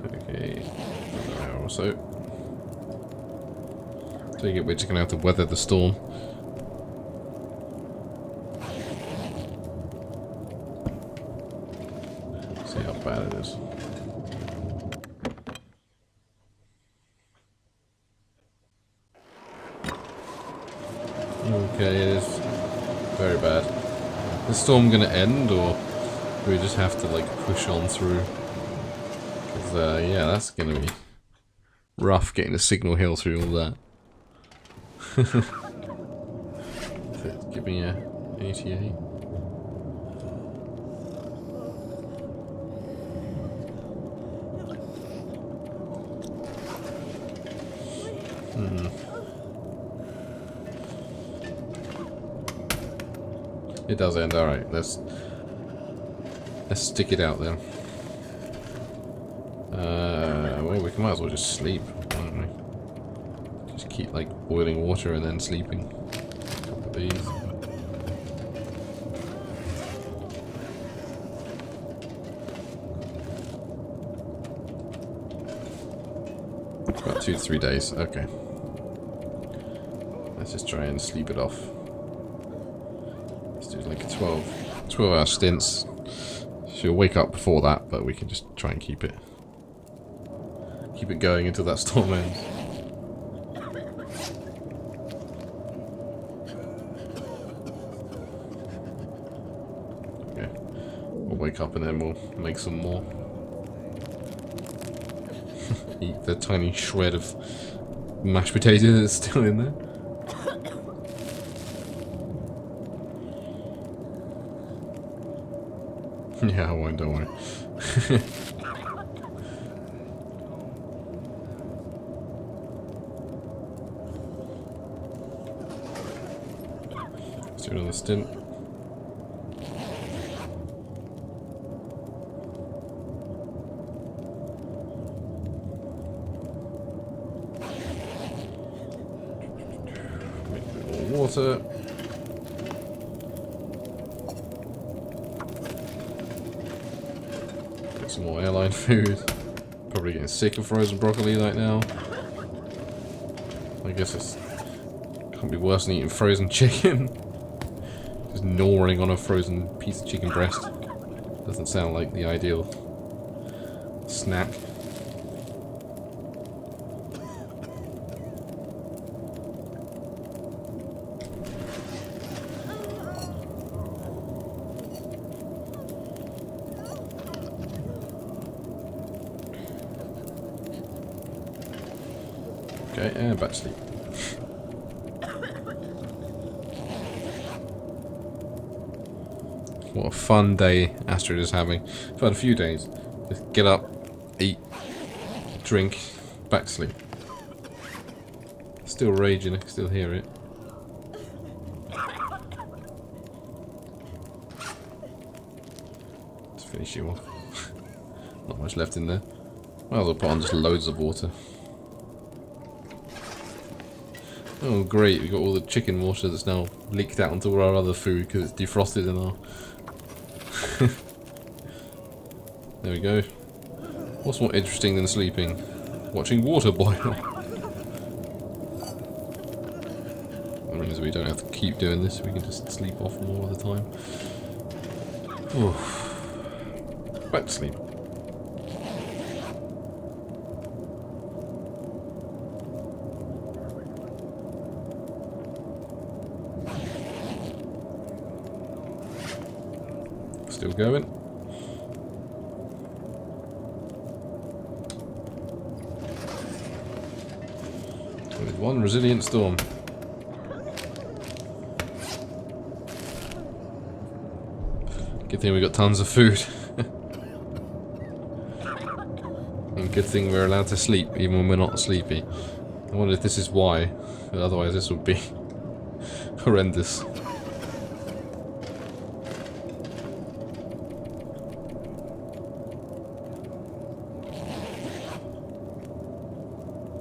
Okay, another hour or so. Take it we're just gonna have to weather the storm. See how bad it is. Okay, it is very bad. Is the storm gonna end, or do we just have to like push on through? Because yeah, that's gonna be rough getting a signal hill through all that. Give me a ATA. It does end. Alright, let's stick it out then. Well, we might as well just sleep, can't we? Just keep like boiling water and then sleeping. A couple of these. About 2 to 3 days. Okay. Let's just try and sleep it off. Let's do like a 12-hour stints. She'll wake up before that, but we can just try and keep it going until that storm ends. back up and then we'll make some more. Eat the tiny shred of mashed potato that's still in there. Yeah, I won't, don't worry. Let's do another stint. Make a bit more water. Some more airline food. Probably getting sick of frozen broccoli right now. I guess it's can't be worse than eating frozen chicken. Just gnawing on a frozen piece of chicken breast. Doesn't sound like the ideal snack. Okay, and back to sleep. What a fun day Astrid is having. I've had a few days. Just get up, eat, drink, back to sleep. Still raging, I can still hear it. Let's finish you off. Not much left in there. Well, they'll put on just loads of water. Oh great, we got all the chicken water that's now leaked out onto all our other food because it's defrosted in our... There we go. What's more interesting than sleeping? Watching water boil. That means we don't have to keep doing this, we can just sleep off more of the time. Oof. Back to sleep. Still going. With one resilient storm. Good thing we got tons of food. And good thing we're allowed to sleep even when we're not sleepy. I wonder if this is why, but otherwise this would be horrendous.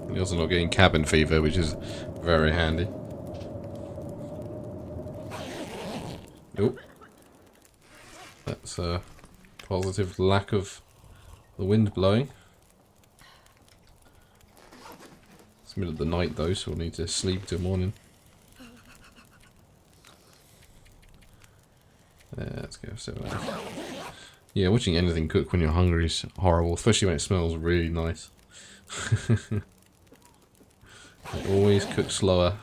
You're also not getting cabin fever, which is very handy. Nope. That's a positive lack of the wind blowing. It's the middle of the night though, so we'll need to sleep till morning. Let's go 7 hours. Yeah, watching anything cook when you're hungry is horrible, especially when it smells really nice. It always cooks slower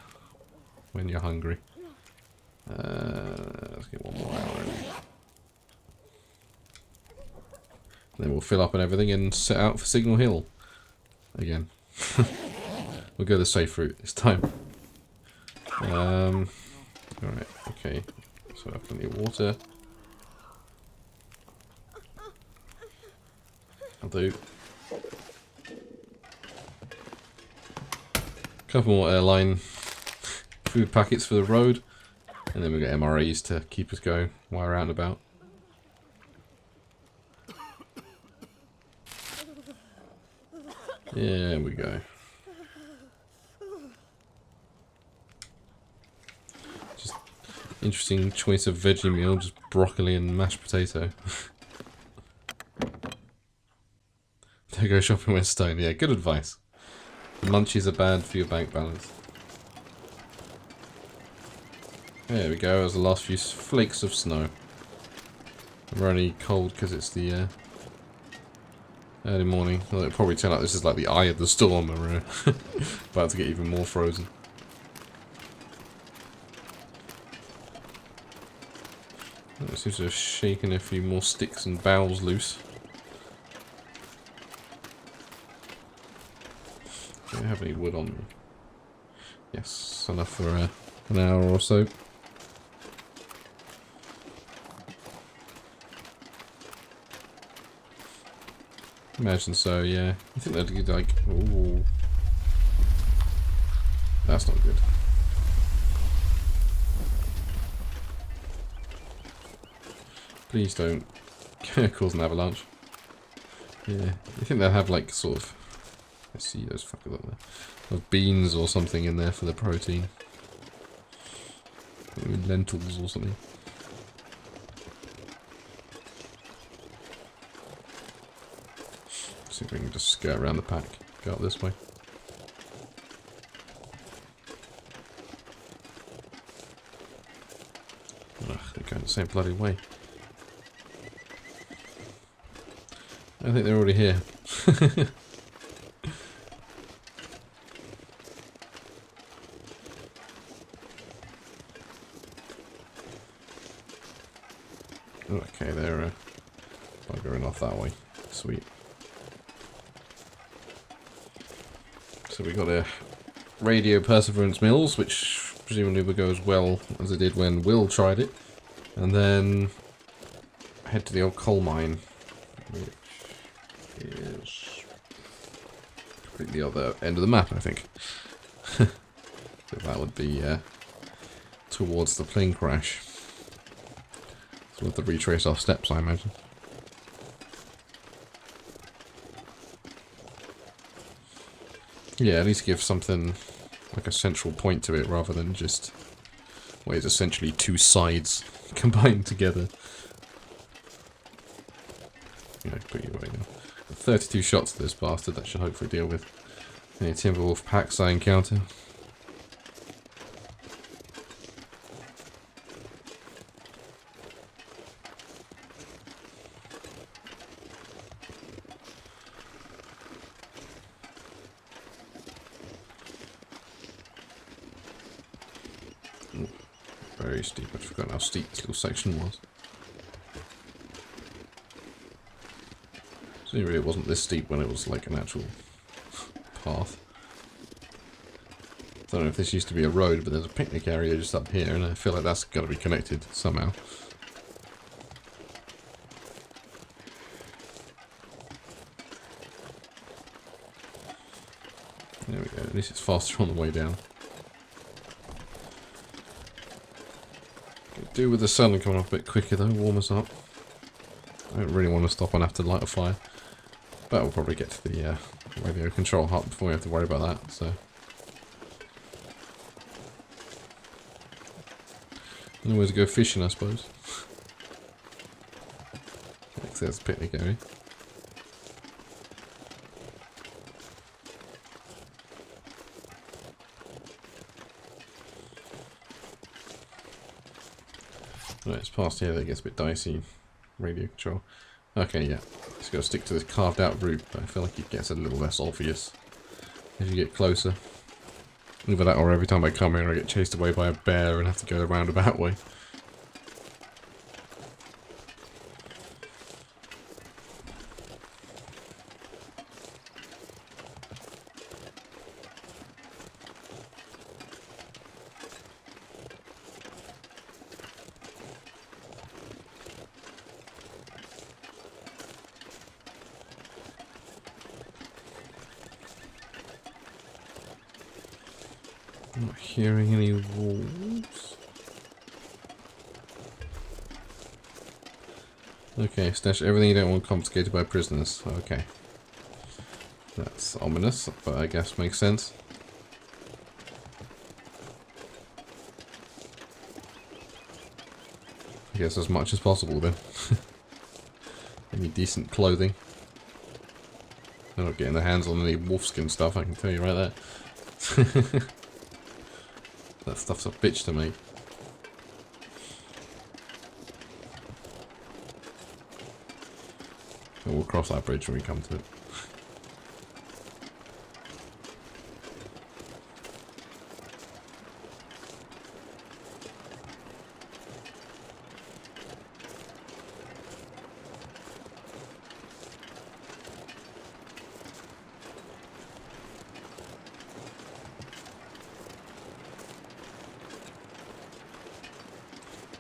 when you're hungry. Let's get one more hour in. Then we'll fill up and everything and set out for Signal Hill again. We'll go the safe route this time. Alright, okay. So I have plenty of water. I'll do. Couple more airline food packets for the road, and then we've got MREs to keep us going while we're out and about. There we go. Just interesting choice of veggie meal, just broccoli and mashed potato. Don't go shopping with Stone. Yeah, good advice. Munchies are bad for your bank balance. There we go, as the last few flakes of snow. We're only cold because it's the early morning. Well, it'll probably turn out this is like the eye of the storm and we're about to get even more frozen. It seems to have shaken a few more sticks and boughs loose. Do I have any wood on me? Yes, enough for an hour or so. Imagine so, yeah. You think that'd be like... Ooh. That's not good. Please don't cause an avalanche. Yeah, you think they'll have like sort of... I see those fuckers up there. Of beans or something in there for the protein. Maybe lentils or something. See if we can just skirt around the pack. Go up this way. Ugh, they're going the same bloody way. I think they're already here. Okay, they're buggering off that way. Sweet. So we got a radio perseverance mills, which presumably will go as well as it did when Will tried it. And then head to the old coal mine, which is completely the other end of the map, I think. So that would be towards the plane crash. So we'll have to retrace our steps, I imagine. Yeah, at least give something like a central point to it rather than just where it's essentially two sides combined together. Yeah, put you away now. 32 shots to this bastard, that should hopefully deal with any Timberwolf packs I encounter. Very steep, I'd forgotten how steep this little section was. So really it wasn't this steep when it was like an actual path. I don't know if this used to be a road, but there's a picnic area just up here, and I feel like that's got to be connected somehow. There we go, at least it's faster on the way down. Could do with the sun coming off a bit quicker though, warm us up. I don't really want to stop and have to light a fire. But we'll probably get to the radio control hut before we have to worry about that, so. Anywhere to go fishing, I suppose. Next there's the picnic area. Right, it's past here that it gets a bit dicey. Radio control. Okay, yeah. Just gotta stick to this carved out route, but I feel like it gets a little less obvious as you get closer. Either that or every time I come here I get chased away by a bear and have to go the roundabout way. I'm not hearing any wolves. Okay, stash everything you don't want confiscated by prisoners. Okay. That's ominous, but I guess makes sense. I guess as much as possible then. Any decent clothing. They're not getting their hands on any wolfskin stuff, I can tell you right there. That stuff's a bitch to me. But we'll cross that bridge when we come to it.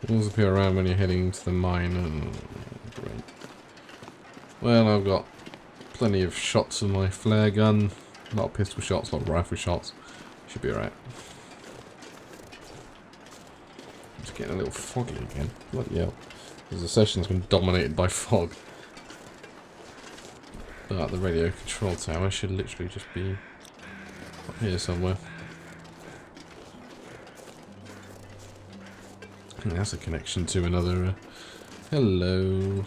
Walls appear around when you're heading to the mine. Oh, great. Well, I've got plenty of shots of my flare gun. A lot of pistol shots, a lot of rifle shots. Should be alright. It's getting a little foggy again. Bloody hell. Because the session's been dominated by fog. But the radio control tower should literally just be up here somewhere. I think that's a connection to another... hello.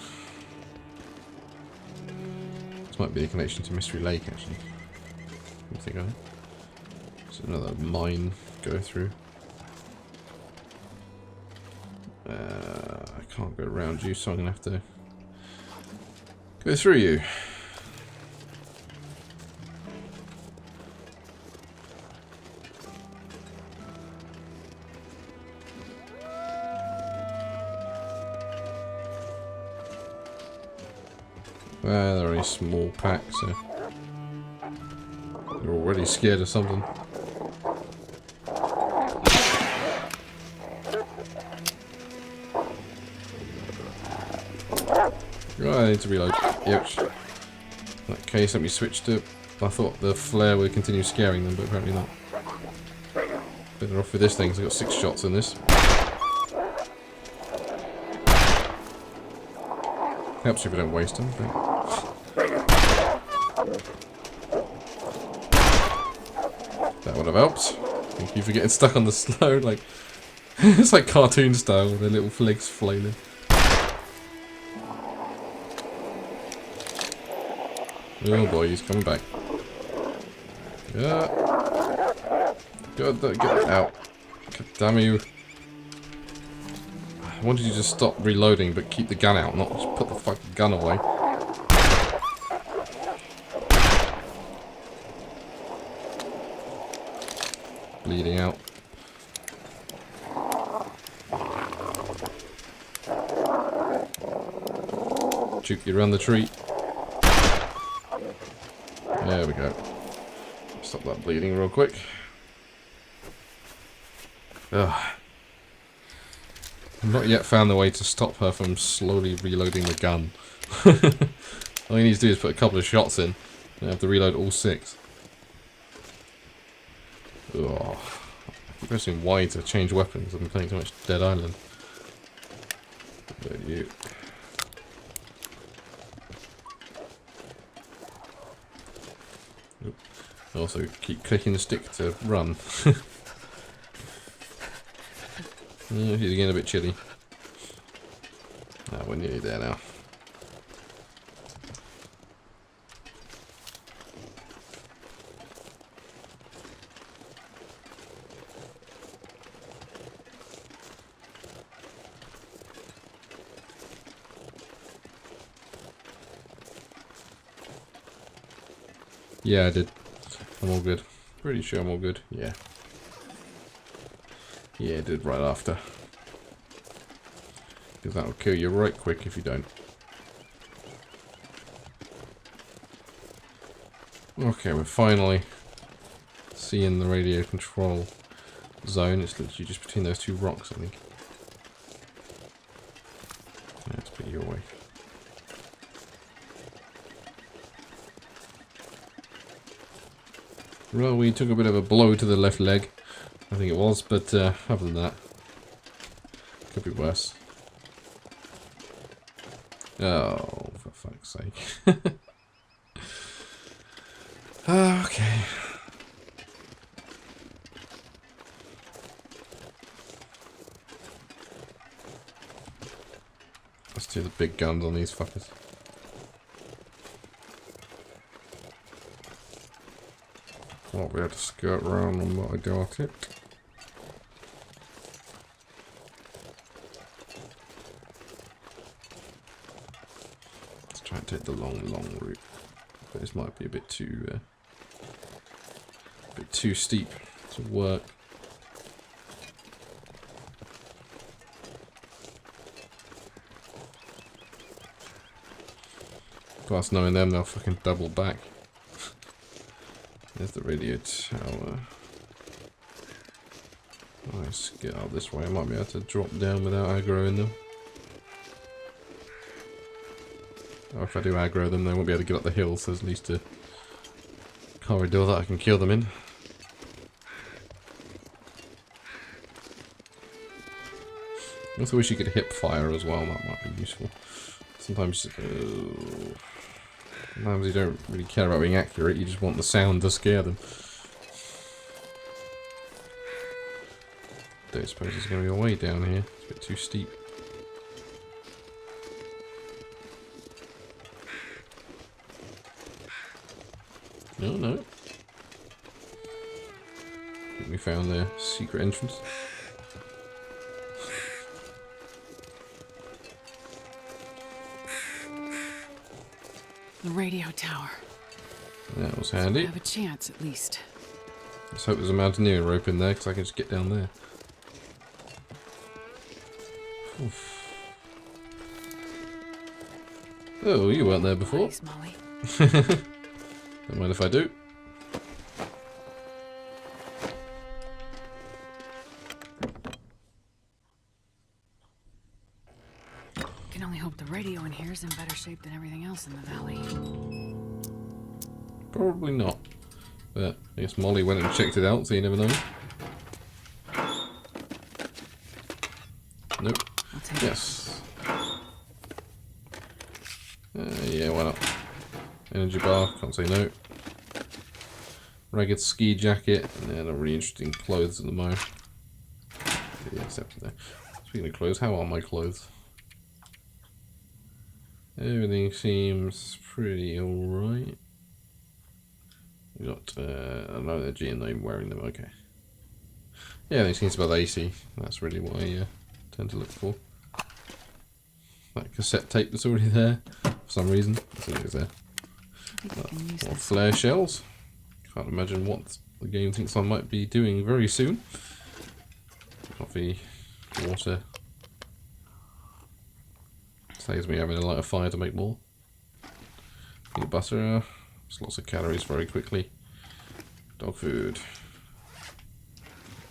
This might be a connection to Mystery Lake, actually. I think there's another mine go through. I can't go around you, so I'm going to have to go through you. Well, they're only small packs, so they're already scared of something. Right, I need to reload. Ouch. In that case, let me switch to... I thought the flare would continue scaring them, but apparently not. Better off with this thing, because I've got 6 shots in this. Helps if I don't waste them. That would have helped. Thank you for getting stuck on the snow, like... it's like cartoon style, with their little legs flailing. Oh boy, he's coming back. Yeah. God, get out. God damn you. I wanted you to stop reloading, but keep the gun out, not just put the fucking gun away. Bleeding out. Juke you around the tree. There we go. Stop that bleeding real quick. Ugh. I've not yet found the way to stop her from slowly reloading the gun. All you need to do is put a couple of shots in, and I have to reload all 6. Ugh. I keep pressing Y to change weapons. I've been playing too much Dead Island. There you. Also, keep clicking the stick to run. He's getting a bit chilly. Ah, we're nearly there now. Yeah, I did. I'm all good. Pretty sure I'm all good. Yeah. Yeah, I did right after. Because that'll kill you right quick if you don't. Okay, we're finally seeing the radio control zone. It's literally just between those 2 rocks, I think. Let's put you away. Well, we took a bit of a blow to the left leg, I think it was, but other than that, could be worse. Oh, for fuck's sake. Okay. Let's do the big guns on these fuckers. Won't be able to skirt around them, but I doubt it. Let's try and take the long route. But this might be a bit too steep to work. Plus, knowing them, they'll fucking double back. There's the radio tower. Nice. Let's get out this way. I might be able to drop down without aggroing them. Or if I do aggro them, they won't be able to get up the hill, so there's at least a corridor that I can kill them in. I also wish you could hip fire as well, that might be useful. Sometimes you don't really care about being accurate, you just want the sound to scare them. Don't suppose there's going to be a way down here, it's a bit too steep. No, no. I think we found the secret entrance. The radio tower. That was handy. Have a chance, at least. Let's hope there's a mountaineering rope in there, because I can just get down there. Oof. Oh, you weren't there before. Thanks, Molly. Don't mind if I do. Can only hope the radio in here is in better shape than everything else in the valley. Probably not. But I guess Molly went and checked it out, so you never know. Nope. I'll take Yes. Yeah, why not? Energy bar, can't say no. Ragged ski jacket, and then a really interesting clothes at the moment. Yeah, except there. Speaking of clothes, how are my clothes? Everything seems pretty alright. We got, I know they're G and I'm wearing them, okay. Yeah, everything seems about AC. That's really what I tend to look for. That cassette tape that's already there, for some reason. That's what it is there. I think I can use More this. flare shells. Can't imagine what the game thinks I might be doing very soon. Coffee, water. Saves me having to light a fire to make more. Peanut butter. There's lots of calories very quickly. Dog food.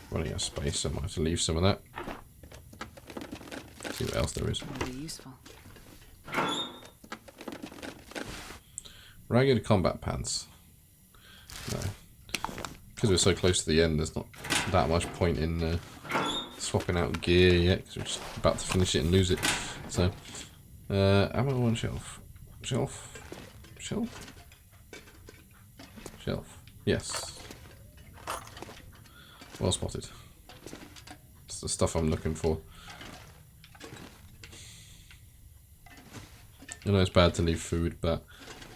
Running out of space, so I might have to leave some of that. See what else there is. It'll be useful. Ragged combat pants. No. Because we're so close to the end, there's not that much point in swapping out gear yet, because we're just about to finish it and lose it. So, ammo on shelf. Shelf? Shelf? Shelf. Yes. Well spotted. It's the stuff I'm looking for. I know it's bad to leave food, but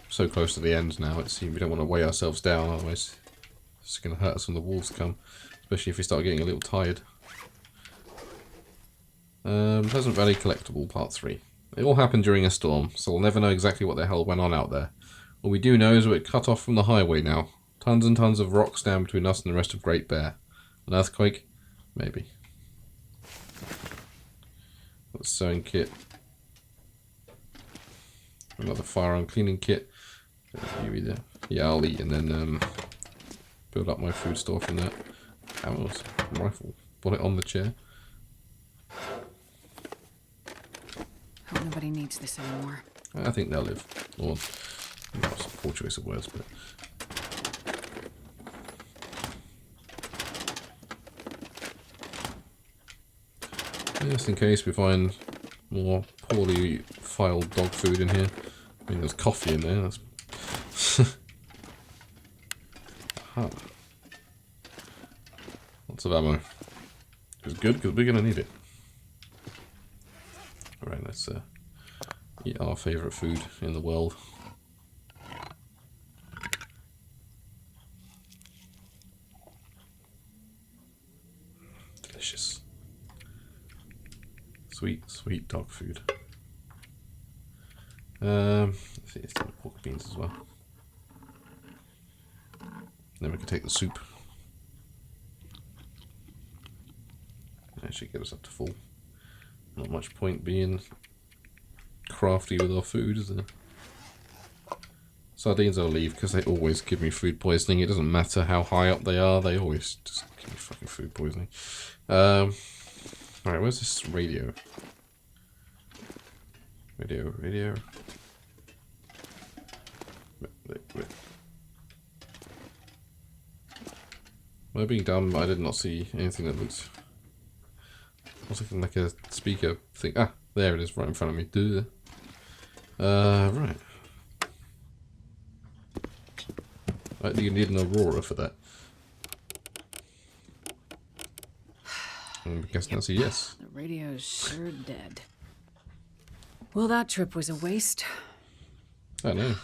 so close to the end now, it seems we don't want to weigh ourselves down, otherwise it's going to hurt us when the wolves come, especially if we start getting a little tired. Pleasant Valley Collectible Part 3. It all happened during a storm, so we'll never know exactly what the hell went on out there. All we do know is we're cut off from the highway now. Tons and tons of rocks stand between us and the rest of Great Bear. An earthquake? Maybe. Got a sewing kit. Another firearm cleaning kit. You either, yeah, I'll eat and then build up my food store from that. Ammo, rifle, put it on the chair. Hope nobody needs this anymore. I think they'll live. Or, that's a poor choice of words, but. Just in case we find more poorly filed dog food in here. I mean, there's coffee in there. That's Aha. Lots of ammo. It's good because we're gonna need it. Alright, let's eat our favourite food in the world. Delicious. Sweet, sweet dog food. Let's see, it's the pork beans as well. Then we can take the soup. That should get us up to full. Not much point being crafty with our food, is there? Sardines I'll leave because they always give me food poisoning. It doesn't matter how high up they are, they always just Give me fucking food poisoning. Alright, where's this radio? Radio. Wait. Am I being dumb? I did not see anything that looked... I was looking like a speaker thing. Ah, there it is, right in front of me. Duh. Right. I think you need an Aurora for that. I'm guessing that's a yes. The radio's sure dead. Well, that trip was a waste. I know.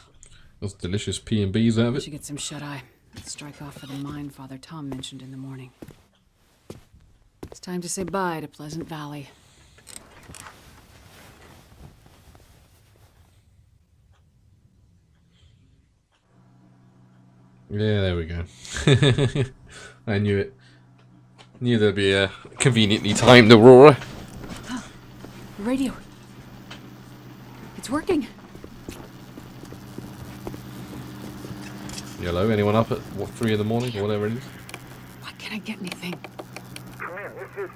Those delicious P&Bs out of Should it. get some shut-eye. Let's strike off for the mine Father Tom mentioned in the morning. It's time to say bye to Pleasant Valley. Yeah, there we go. I knew it. Knew there'd be a conveniently timed Aurora. Radio. It's working. Hello, anyone up at what, 3 in the morning or whatever it is? Why can't I get anything? Come in, this is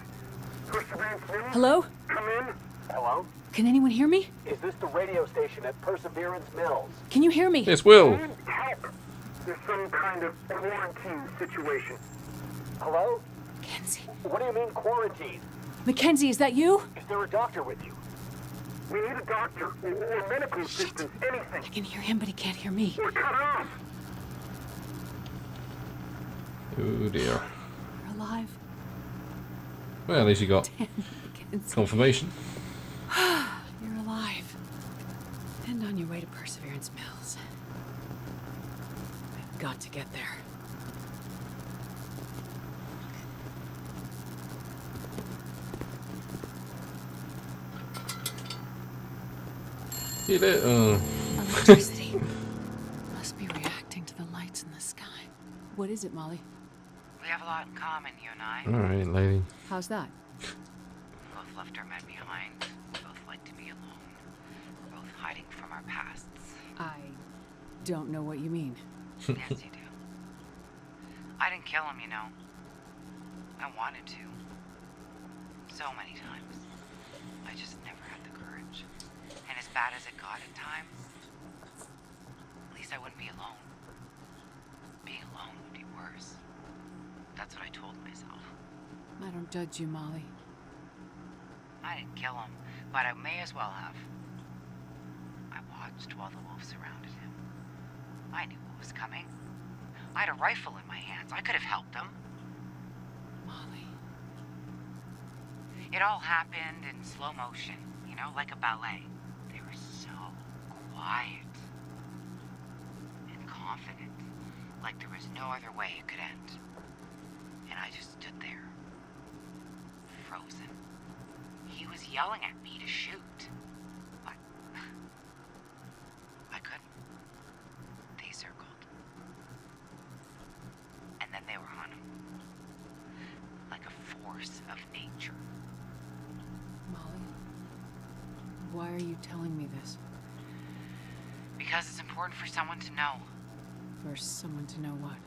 Perseverance Mills. Hello? Come in. Hello? Can anyone hear me? Is this the radio station at Perseverance Mills? Can you hear me? It's Will. Need help. There's some kind of quarantine situation. Hello? Mackenzie. What do you mean quarantine? Mackenzie, is that you? Is there a doctor with you? We need a doctor or medical assistance, anything. I can hear him, but he can't hear me. We're cut off. Oh dear. You're alive. Well, at least you got Mackenzie, confirmation. you're alive. And on your way to Perseverance Mills. I've got to get there. You did. Electricity. Must be reacting to the lights in the sky. What is it, Molly? We have a lot in common, you and I. Alright, lady. How's that? Both left our men behind. Both like to be alone. We're both hiding from our pasts. I don't know what you mean. Yes, you do. I didn't kill him, you know. I wanted to. So many times. I just never had the courage. And as bad as it got at times, at least I wouldn't be alone. Being alone would be worse. That's what I told myself. I don't judge you, Molly. I didn't kill him, but I may as well have. I watched while the wolves surrounded him. I knew what was coming. I had a rifle in my hands. I could have helped him. Molly. It all happened in slow motion, you know, like a ballet. They were so quiet and confident, like there was no other way it could end. And I just stood there, frozen. He was yelling at me to shoot, but I couldn't. They circled. And then they were on him, like a force of nature. Molly. Why are you telling me this? Because it's important for someone to know For someone to know what?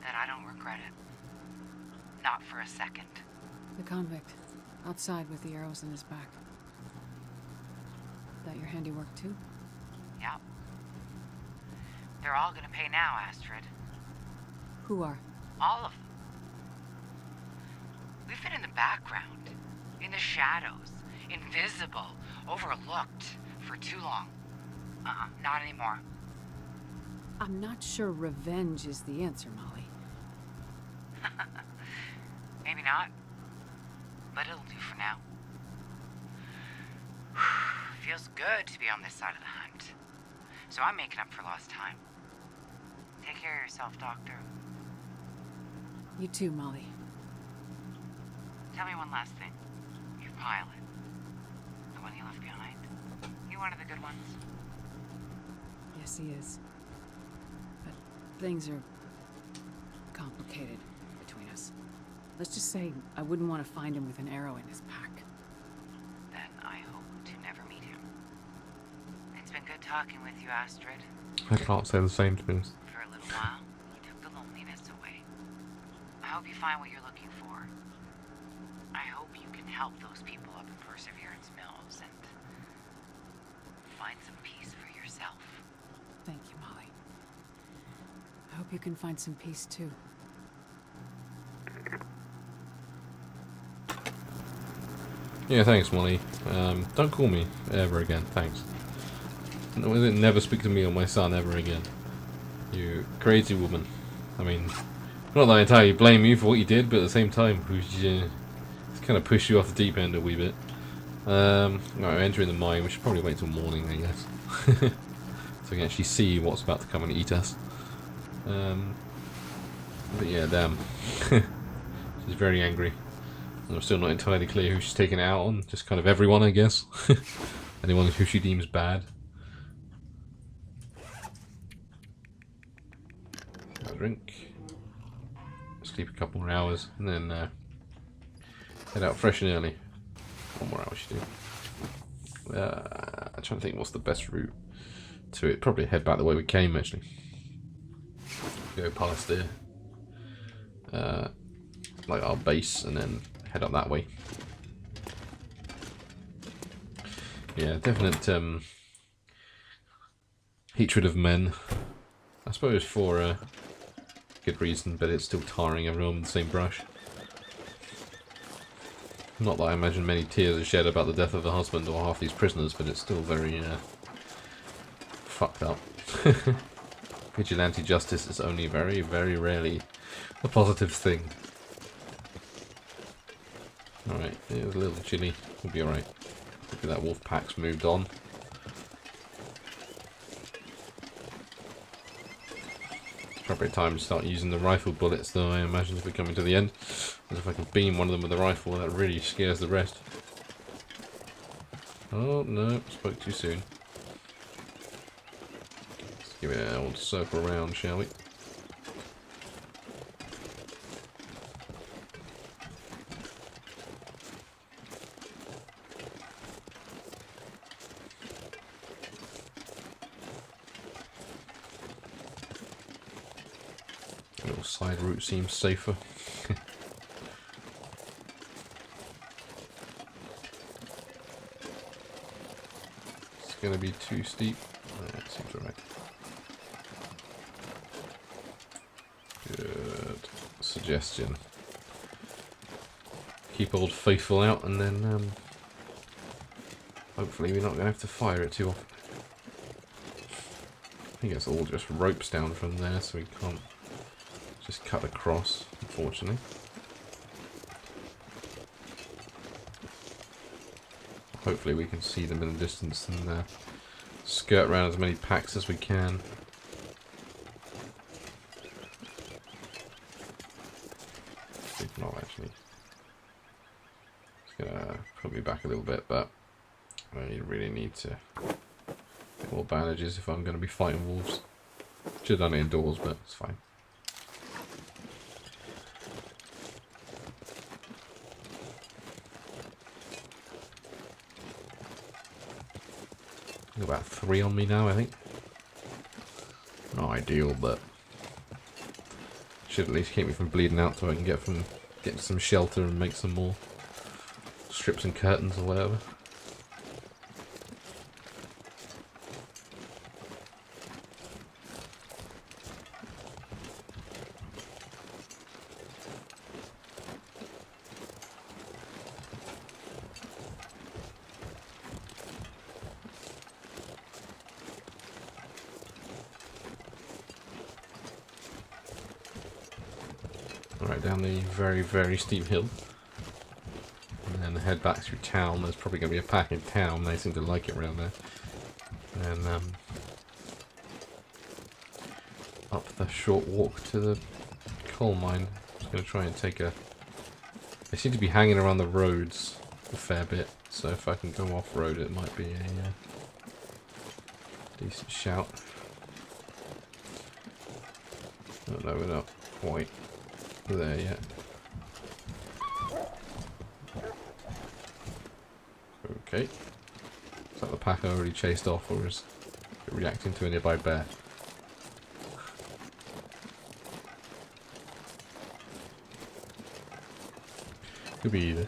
that I don't regret it. Not for a second. The convict. Outside with the arrows in his back. That your handiwork too? Yep. They're all gonna pay now, Astrid. Who are? All of them. We've been in the background, in the shadows, invisible, overlooked for too long. Not anymore. I'm not sure revenge is the answer, Molly. Maybe not, but it'll do for now. Feels good to be on this side of the hunt. So I'm making up for lost time. Take care of yourself, Doctor. You too, Molly. Tell me one last thing. Your pilot. The one you left behind. You one of the good ones? Yes, he is. But things are complicated between us. Let's just say I wouldn't want to find him with an arrow in his pack. Then I hope to never meet him. It's been good talking with you, Astrid. I can't say the same to be honest. For a little while, you took the loneliness away. I hope you find what you're looking for. I hope you can help those people up in Perseverance Mills and find some peace for yourself. Thank you, Molly. I hope you can find some peace too. Yeah, thanks, Molly. Don't call me ever again. Thanks. No, never speak to me or my son ever again. You crazy woman. I mean, not that I entirely blame you for what you did, but at the same time, it's kind of pushed you off the deep end a wee bit. Right, we're entering the mine. We should probably wait till morning, I guess. So we can actually see what's about to come and eat us. But yeah, damn. She's very angry. And I'm still not entirely clear who she's taking it out on. Just kind of everyone, I guess. Anyone who she deems bad. Have a drink. Sleep a couple more hours. And then head out fresh and early. One more hour should do. I'm trying to think what's the best route to it. Probably head back the way we came, actually. Go past there. Like our base, and then head up that way. Yeah, definite hatred of men. I suppose for a good reason, but it's still tarring everyone with the same brush. Not that I imagine many tears are shed about the death of the husband or half these prisoners, but it's still very fucked up. Vigilante justice is only very, very rarely a positive thing. Alright, it was a little chilly. We'll be alright. Hopefully that wolf pack's moved on. It's probably time to start using the rifle bullets, though, I imagine, if we're coming to the end. As if I can beam one of them with a rifle, that really scares the rest. Oh, no, spoke too soon. Let's give it an old circle around, shall we? A little side route seems safer. It's gonna be too steep. That seems alright. Good suggestion. Keep Old Faithful out, and then hopefully we're not gonna have to fire it too often. I think it's all just ropes down from there, so we can't just cut across, unfortunately. Hopefully we can see them in the distance and skirt around as many packs as we can. If not, actually. It's gonna put me back a little bit, but I really need to get more bandages if I'm gonna be fighting wolves. Should have done it indoors, but it's fine. Got about 3 on me now, I think. Not ideal, but should at least keep me from bleeding out so I can get some shelter and make some more strips and curtains or whatever. Right down the very, very steep hill. And then head back through town. There's probably going to be a pack in town. They seem to like it around there. And up the short walk to the coal mine. I'm just going to try and take a... They seem to be hanging around the roads a fair bit. So if I can go off-road, it might be a decent shout. Oh no, we're not quite there yet. Okay. Is that the pack I already chased off, or is it reacting to a nearby bear? Could be either.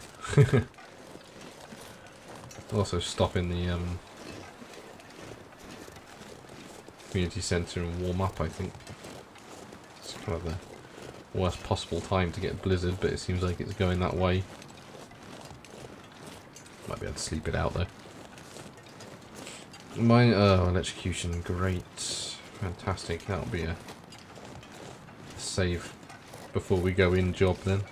Also stop in the community centre and warm up, I think. It's kind of the worst possible time to get Blizzard, but it seems like it's going that way. Might be able to sleep it out though. My electrocution, great, fantastic. That'll be a save before we go in job then.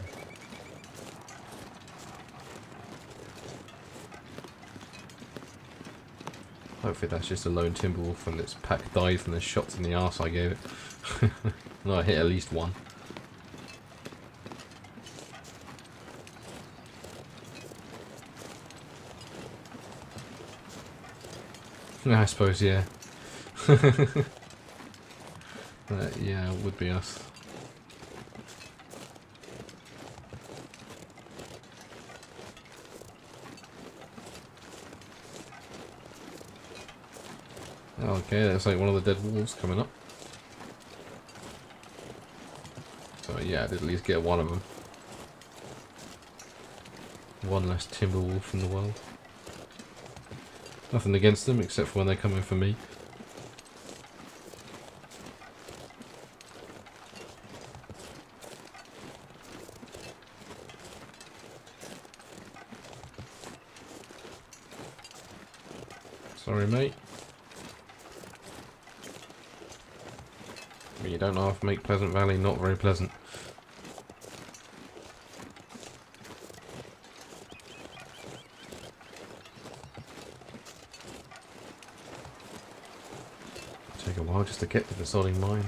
Hopefully that's just a lone Timberwolf and its pack died from the shots in the arse I gave it. No, I hit at least one. I suppose, yeah. Yeah, it would be us. Okay, that's like one of the dead wolves coming up. So yeah, I did at least get one of them. One less Timberwolf in the world. Nothing against them, except for when they're coming for me. Sorry, mate. But you don't half make Pleasant Valley not very pleasant. Take a while just to get to the sodding mine.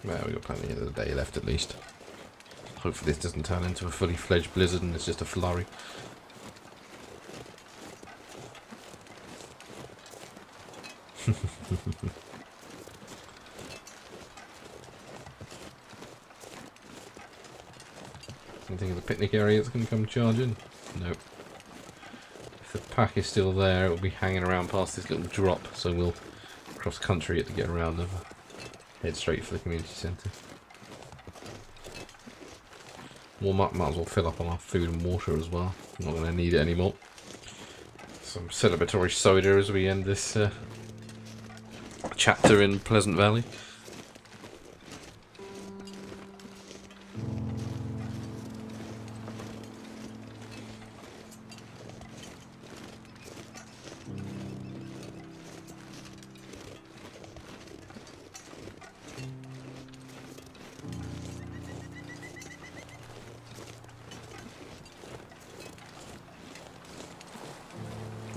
Well, we've got plenty of the day left at least. Hopefully this doesn't turn into a fully fledged blizzard and it's just a flurry. Anything in the picnic area that's going to come charging? Nope. If the pack is still there, it will be hanging around past this little drop, so we'll cross country it to get around and head straight for the community centre. Warm up, might as well fill up on our food and water as well. I'm not going to need it anymore. Some celebratory soda as we end this chapter in Pleasant Valley.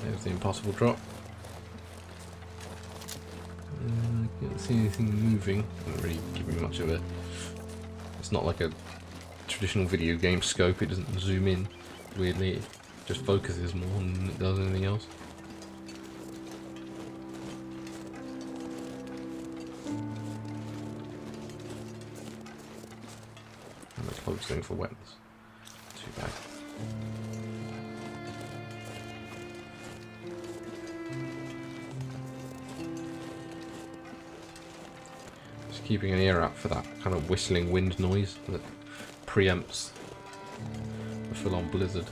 There's the impossible drop. I can't see anything moving. Doesn't really give me much of it. It's not like a traditional video game scope. It doesn't zoom in. Weirdly, it just focuses more than it does anything else. And the cloak's going for wetness. Too bad. Keeping an ear out for that kind of whistling wind noise that preempts a full-on blizzard.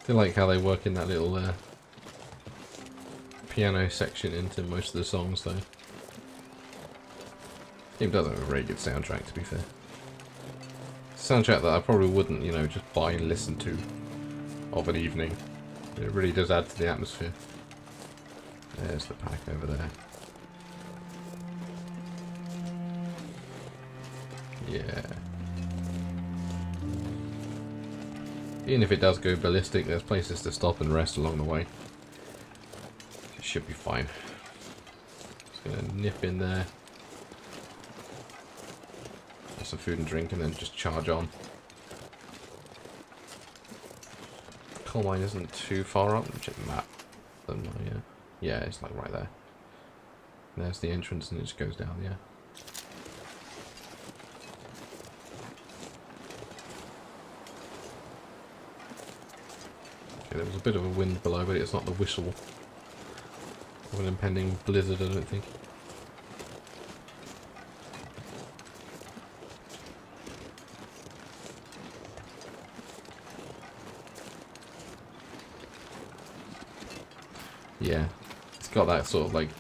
I like how they work in that little piano section into most of the songs, though. The game does have a very good soundtrack, to be fair. Soundtrack that I probably wouldn't, you know, just buy and listen to of an evening. It really does add to the atmosphere. There's the pack over there. Yeah. Even if it does go ballistic, there's places to stop and rest along the way. It should be fine. Just gonna nip in there, Get some food and drink and then just charge on. Coal mine isn't too far up. Check the map. Yeah, it's like right there. There's the entrance and it just goes down, yeah. Okay, there was a bit of a wind below, but it's not the whistle of an impending blizzard, I don't think. Yeah, it's got that sort of like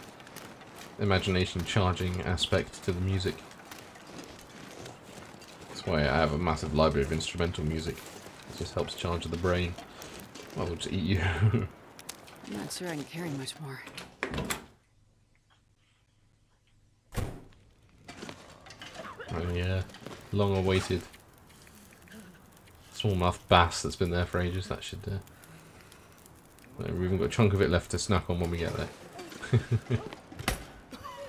imagination charging aspect to the music. That's why I have a massive library of instrumental music. It just helps charge the brain. Well, we'll just eat you. I'm not sure I can carry much more. Oh yeah, long awaited smallmouth bass that's been there for ages. That should we've even got a chunk of it left to snack on when we get there.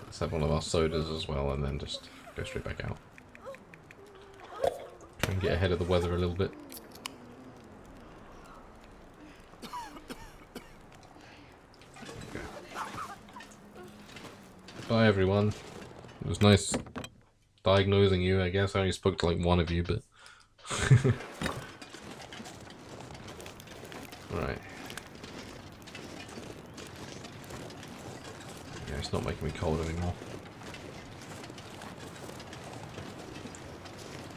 Let's have one of our sodas as well and then just go straight back out. Try and get ahead of the weather a little bit. Okay. Bye everyone. It was nice diagnosing you, I guess. I only spoke to like one of you, but... Right. Yeah, it's not making me cold anymore.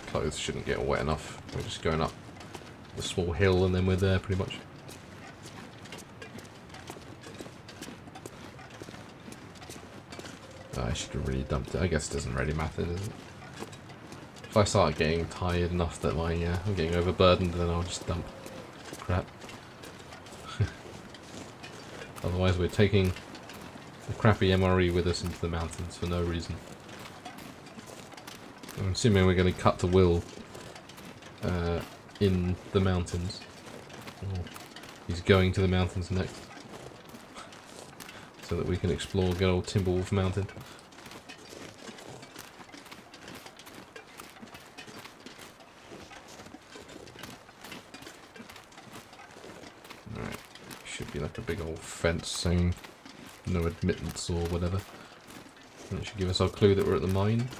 Clothes shouldn't get wet enough. We're just going up the small hill and then we're there pretty much. I should have really dumped it. I guess it doesn't really matter, does it? If I start getting tired enough that I'm getting overburdened, then I'll just dump crap. Otherwise we're taking a crappy MRE with us into the mountains for no reason. I'm assuming we're going to cut to Will in the mountains. Or he's going to the mountains next. So that we can explore good old Timberwolf Mountain. Alright, should be like a big old fence saying no admittance or whatever. And it should give us our clue that we're at the mine.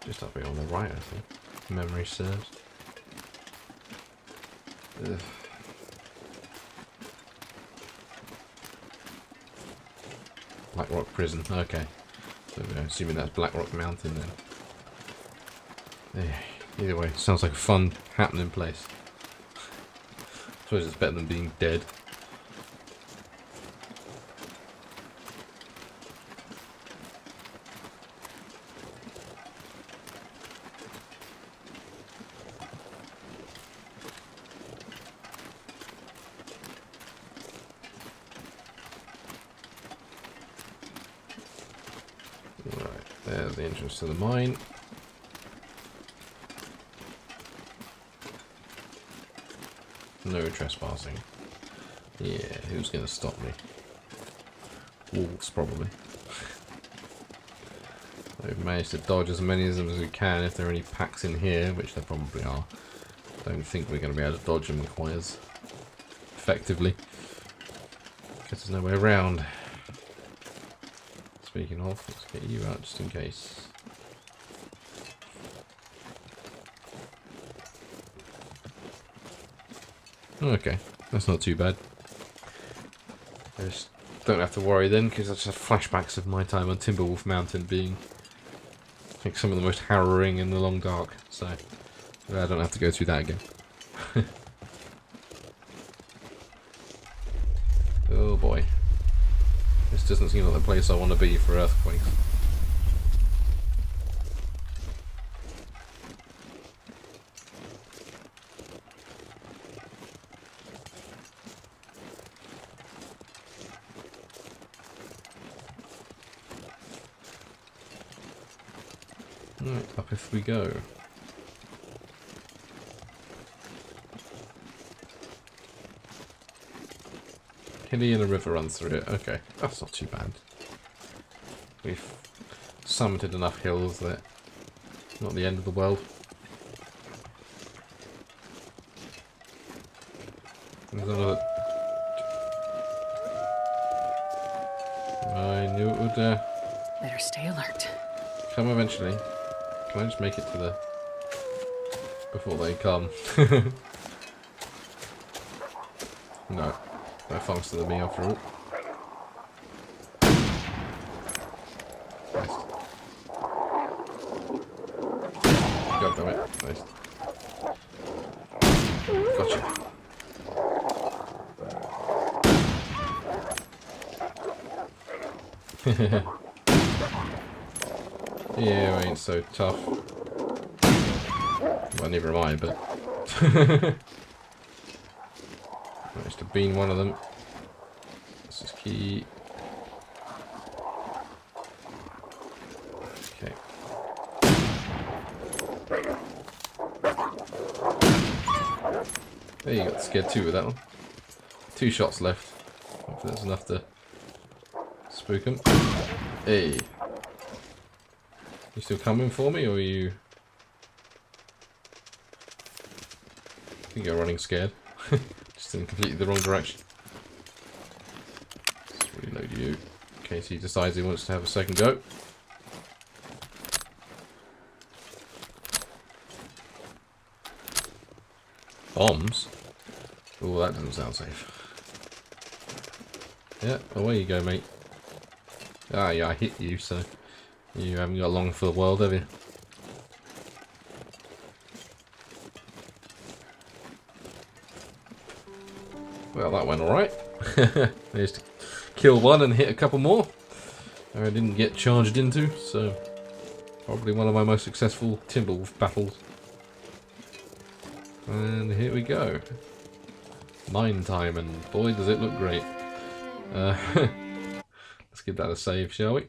Just up here on the right, I think. If memory serves. Ugh. Blackrock Prison, okay. So we're assuming that's Blackrock Mountain then. Yeah, either way, sounds like a fun, happening place. I suppose it's better than being dead. There's the entrance to the mine. No trespassing. Yeah, who's going to stop me? Wolves, probably. We've managed to dodge as many of them as we can. If there are any packs in here, which there probably are, I don't think we're going to be able to dodge them quite as effectively. Because there's no way around. Speaking of, let's get you out just in case. Okay, that's not too bad. I just don't have to worry then, because I just have flashbacks of my time on Timberwolf Mountain being, I think, some of the most harrowing in the long dark. So I don't have to go through that again. Oh boy. This doesn't seem like the place I want to be for earthquakes. Right, up if we go. Hilly and a river runs through it. Okay, that's not too bad. We've summited enough hills that it's not the end of the world. There's another... I knew it would Better stay alert. come eventually. Can I just make it to the... before they come? No. No faster than me after all. Nice. God damn it. Nice. Gotcha. Yeah, I ain't so tough. Well, neither am I, but... Managed to bean one of them. This is key. Okay. There you got scared too with that one. 2 shots left. Hopefully that's enough to spook him. Hey. You still coming for me, or are you... I think you're running scared. Just in completely the wrong direction. Let's reload you in case he decides he wants to have a second go. Bombs? Oh, that doesn't sound safe. Yeah, away you go, mate. Ah, yeah, I hit you, so you haven't got long for the world, have you? Well, that went alright. Managed to kill one and hit a couple more. I didn't get charged into, so probably one of my most successful Timberwolf battles. And here we go. Mine time, and boy does it look great. Let's give that a save, shall we?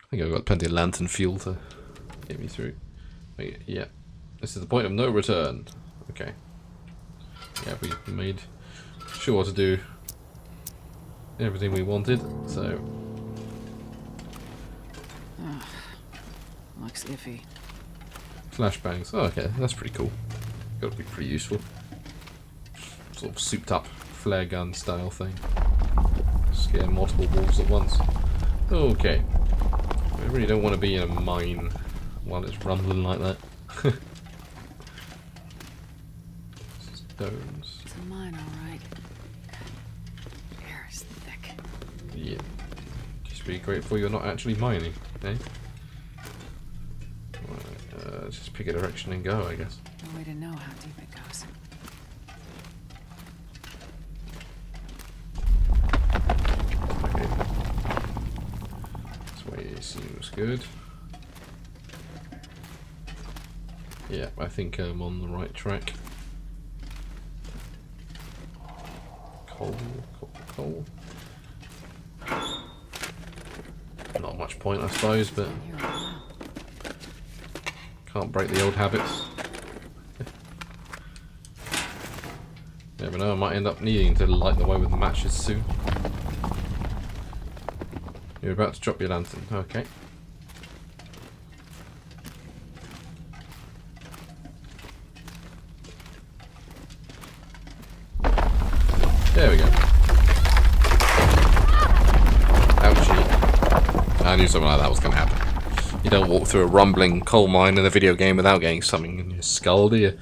I think I've got plenty of lantern fuel to get me through. Yeah. This is the point of no return. Okay. Yeah, we made sure to do everything we wanted, so... Looks iffy. Flashbangs. Oh, okay, that's pretty cool. Gotta be pretty useful. Sort of souped up flare gun style thing. Scare multiple wolves at once. Okay. I really don't want to be in a mine while it's rumbling like that. Stones. It's a mine, alright. Air is thick. Yeah. Just be grateful you're not actually mining, eh? Right, just pick a direction and go, I guess. No way to know how deep it goes. Okay. This way seems good. Yeah, I think I'm on the right track. Coal. Not much point, I suppose, but Here a while. can't break the old habits. Never know, I might end up needing to light the way with matches soon. You're about to drop your lantern, okay. There we go. Ouchie. I knew something like that was going to happen. You don't walk through a rumbling coal mine in a video game without getting something in your skull, do you?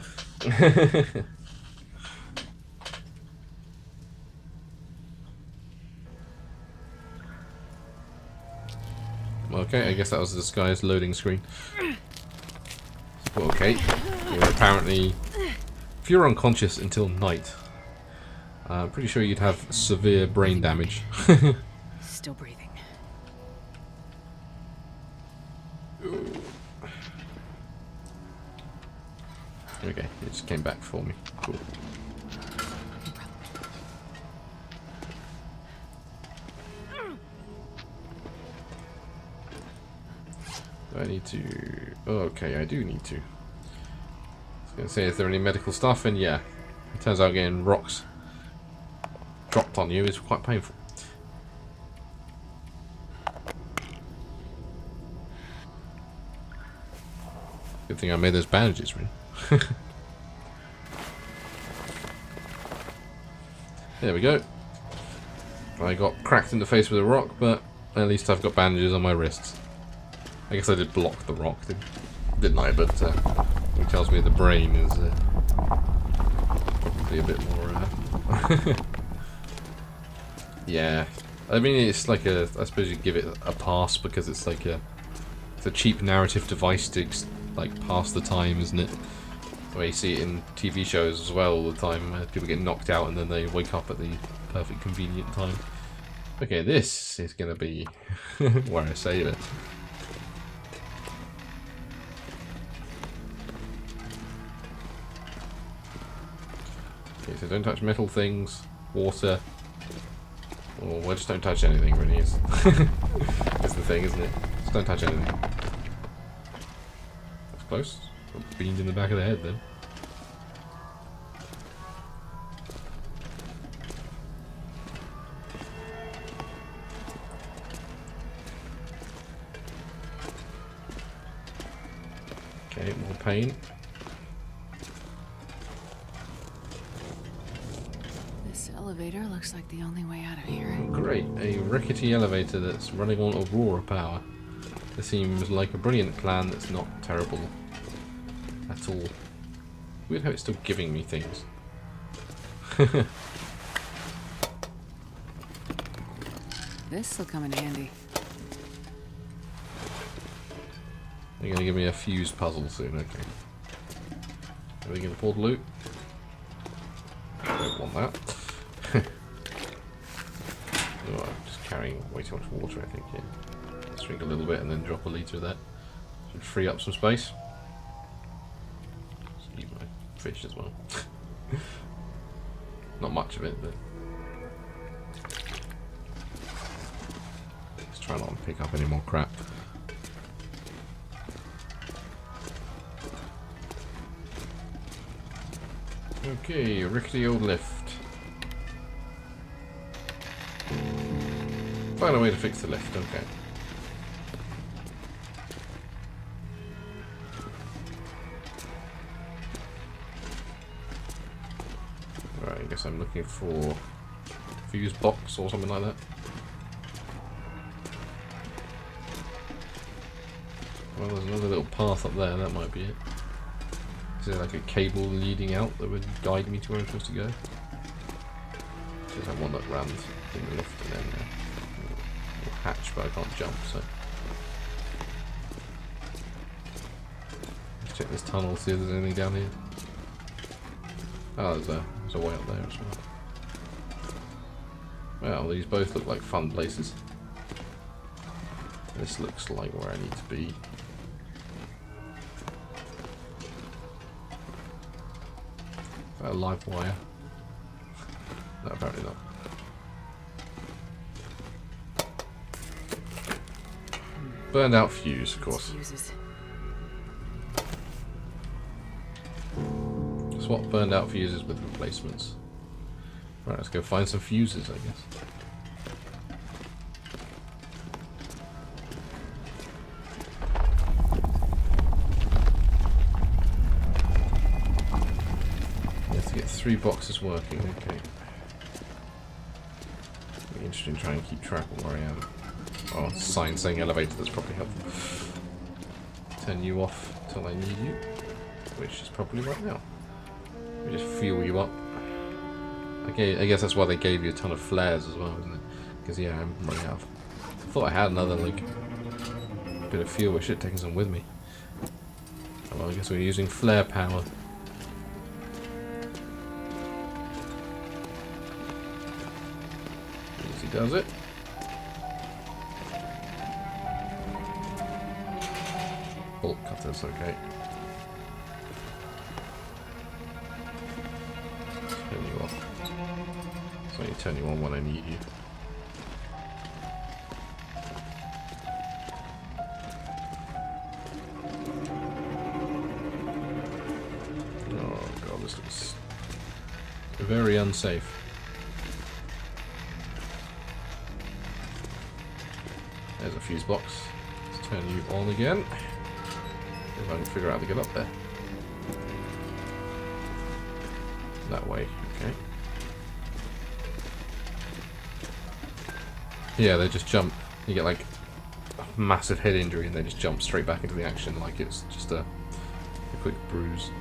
Okay, I guess that was the disguised loading screen. Okay, you're apparently... If you're unconscious until night, I'm pretty sure you'd have severe brain damage. Still breathing. Okay, it just came back for me. Cool. I need to... Oh, okay, I do need to. I was going to say, is there any medical stuff? And yeah, it turns out getting rocks dropped on you is quite painful. Good thing I made those bandages, really. There we go. I got cracked in the face with a rock, but at least I've got bandages on my wrists. I guess I did block the rock, didn't I? But it tells me the brain is probably a bit more... yeah. I mean, it's like a... I suppose you give it a pass because it's like a... It's a cheap narrative device to like pass the time, isn't it? The way you see it in TV shows as well all the time. People get knocked out and then they wake up at the perfect convenient time. Okay, this is going to be where I save it. Okay, so don't touch metal things, water, or well, just don't touch anything really is. That's the thing, isn't it? Just don't touch anything. That's close. Got beamed in the back of the head then. Okay, more pain. This elevator looks like the only way out of here. Great, a rickety elevator that's running on Aurora power. This seems like a brilliant plan that's not terrible at all. Weird how it's still giving me things. This'll come in handy. They're going to give me a fuse puzzle soon, okay. Are we going to pull the loot? I don't want that. Oh, I'm just carrying way too much water, I think, yeah. Let's drink a little bit and then drop a litre of that. Should free up some space. Just use my fish as well. Not much of it, but... Let's try not to pick up any more crap. Okay, rickety old lift. Find a way to fix the lift, okay. Right, I guess I'm looking for a fuse box or something like that. Well, there's another little path up there, that might be it. Is there like a cable leading out that would guide me to where I'm supposed to go? There's that one that runs in the lift and then a hatch, but I can't jump, so. Let's check this tunnel, see if there's anything down here. Oh, there's a way up there as well. Well, these both look like fun places. This looks like where I need to be. A live wire? No, apparently not. Burned out fuse, of course. Fuses. Swap burned out fuses with replacements. Right, let's go find some fuses, I guess. Let's get 3 boxes working, okay. Be interesting to try and keep track of where I am. Oh, sign saying elevator, that's probably helpful. Turn you off until I need you, which is probably right now. We just fuel you up. Okay, I guess that's why they gave you a ton of flares as well, isn't it? Because yeah, I'm running out. I thought I had another like bit of fuel. I should have taken some with me. Oh, well, I guess we're using flare power. Easy does it. Bolt cutters, okay. Turn you off. So I turn you on when I need you. This looks very unsafe. There's a fuse box. Let's turn you on again. If I can figure out how to get up there. That way, okay. Yeah, they just jump. You get like a massive head injury and they just jump straight back into the action like it's just a quick bruise.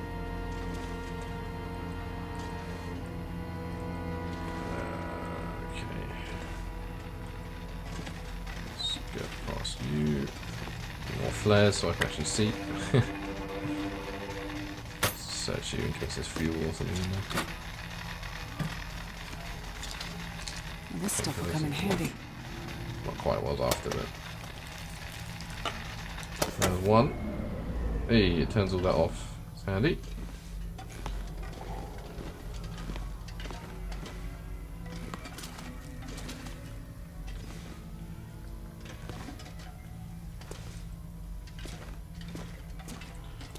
Okay. Let's get past you. More flares so I can actually see. Search you in case there's fuel or something in there. This stuff will come in handy. Not quite what I was after, but there's one. Hey, it turns all that off. It's handy.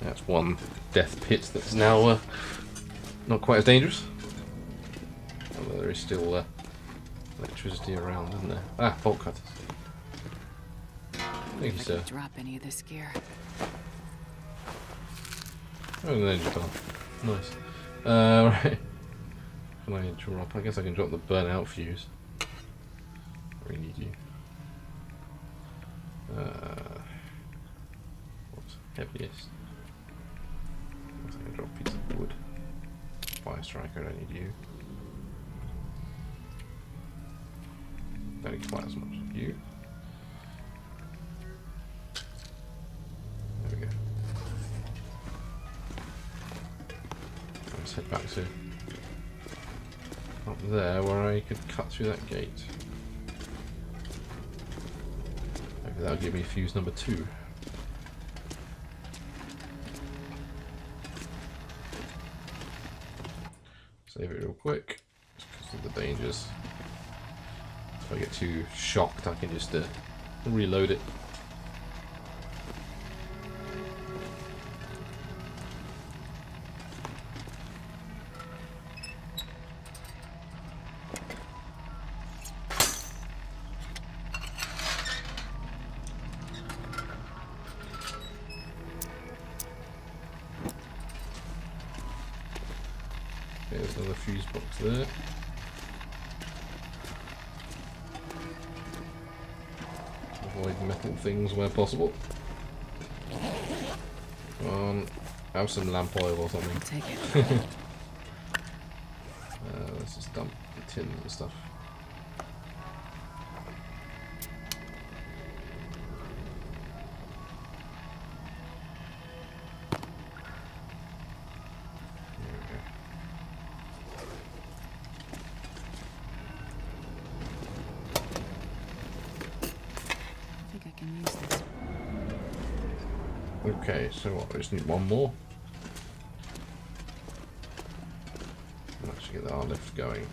That's one death pit that's now not quite as dangerous. Although there is still electricity around, isn't there? Ah, bolt cutters. Thank you, If I sir. could drop any of this gear. Oh, an energy car. Nice. Right. Can I drop? I guess I can drop the burnout fuse. I really need you. What's heaviest? I can drop a piece of wood. Fire striker, I don't need you. Don't need quite as much of you. There we go. Let's head back to up there where I could cut through that gate. Maybe that'll give me fuse number 2. Save it real quick, just because of the dangers. If I get too shocked, I can just reload it. There's another fuse box there. Avoid metal things where possible. Come on, have some lamp oil or something. I'll take it. Let's just dump the tins and stuff. I think I can use this. Okay, so what? I just need one more. I'll actually get our lift going.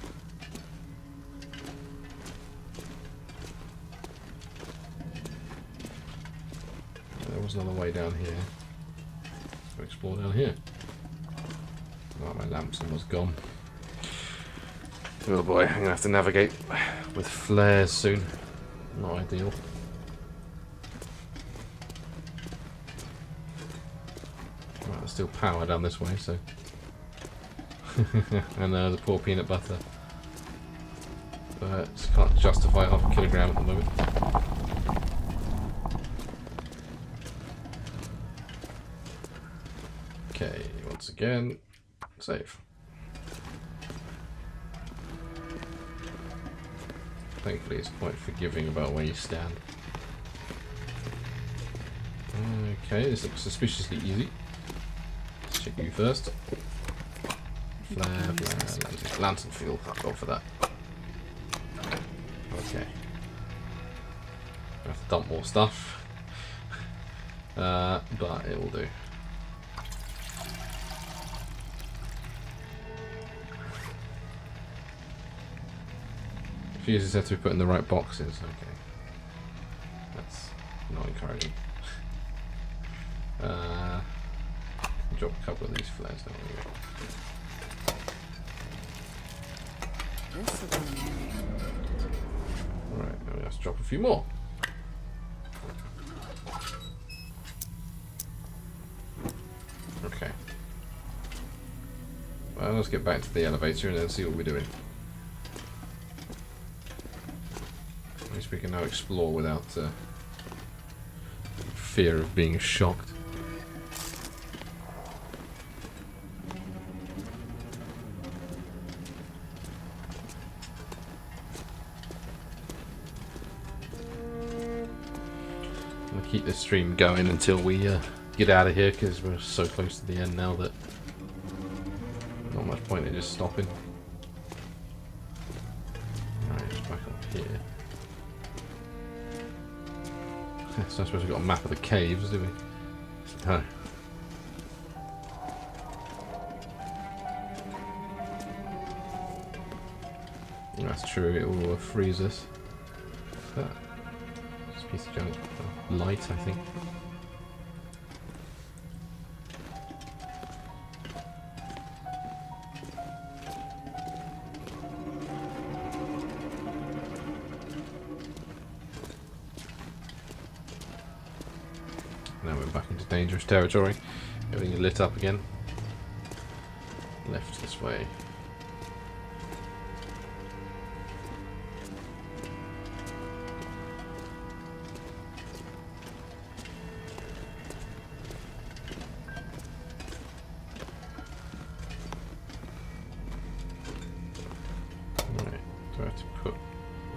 There was another way down here. Let's go explore down here. Oh, my lamps almost gone. Oh boy, I'm gonna have to navigate with flares soon. Not ideal. Right, there's still power down this way, so. And the poor peanut butter. But just can't justify half a kilogram at the moment. Okay, once again, save. Thankfully it's quite forgiving about where you stand. Okay, this looks suspiciously easy. Let's check you first. Flare, lantern fuel, I'll go for that. Okay. I have to dump more stuff. But it will do. Fuses have to be put in the right boxes, okay. That's not encouraging. Drop a couple of these flares, there we go. This'll come in handy. Alright, now we have to drop a few more. Okay. Well, let's get back to the elevator and then see what we're doing. At least we can now explore without fear of being shocked. I'm gonna keep this stream going until we get out of here, because we're so close to the end now that not much point in just stopping. Alright, just back up here. So I suppose we've got a map of the caves, do we? No. That's true, it will freeze us. What's that? Just a piece of junk. Oh, light, I think. Now we're back into dangerous territory. Everything is lit up again. Left this way. Right, do I have to put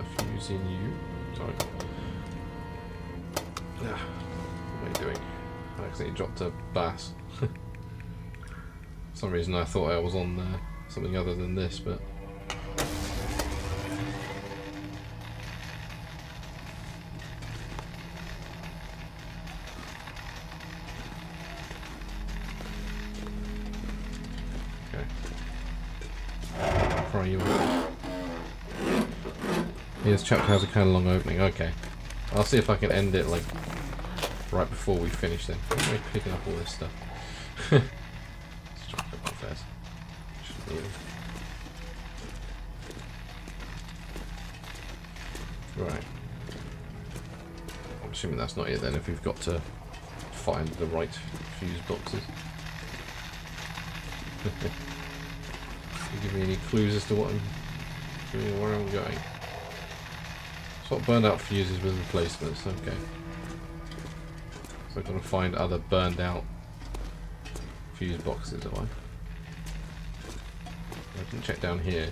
a fuse in you? Sorry. Ah. What am I doing? I accidentally dropped a bass. For some reason I thought I was on something other than this, but... Okay. How far are you on? Yeah, this chapter has a kind of long opening, okay. I'll see if I can end it like right before we finish then. Why am I picking up all this stuff? Let's try to go first. Shouldn't need them. Right. I'm assuming that's not it then, if we've got to find the right fuse boxes. Can you give me any clues as to what I'm doing, where I'm going? Swap burned out fuses with replacements, okay. So I've got to find other burned out fuse boxes, have I? I can check down here.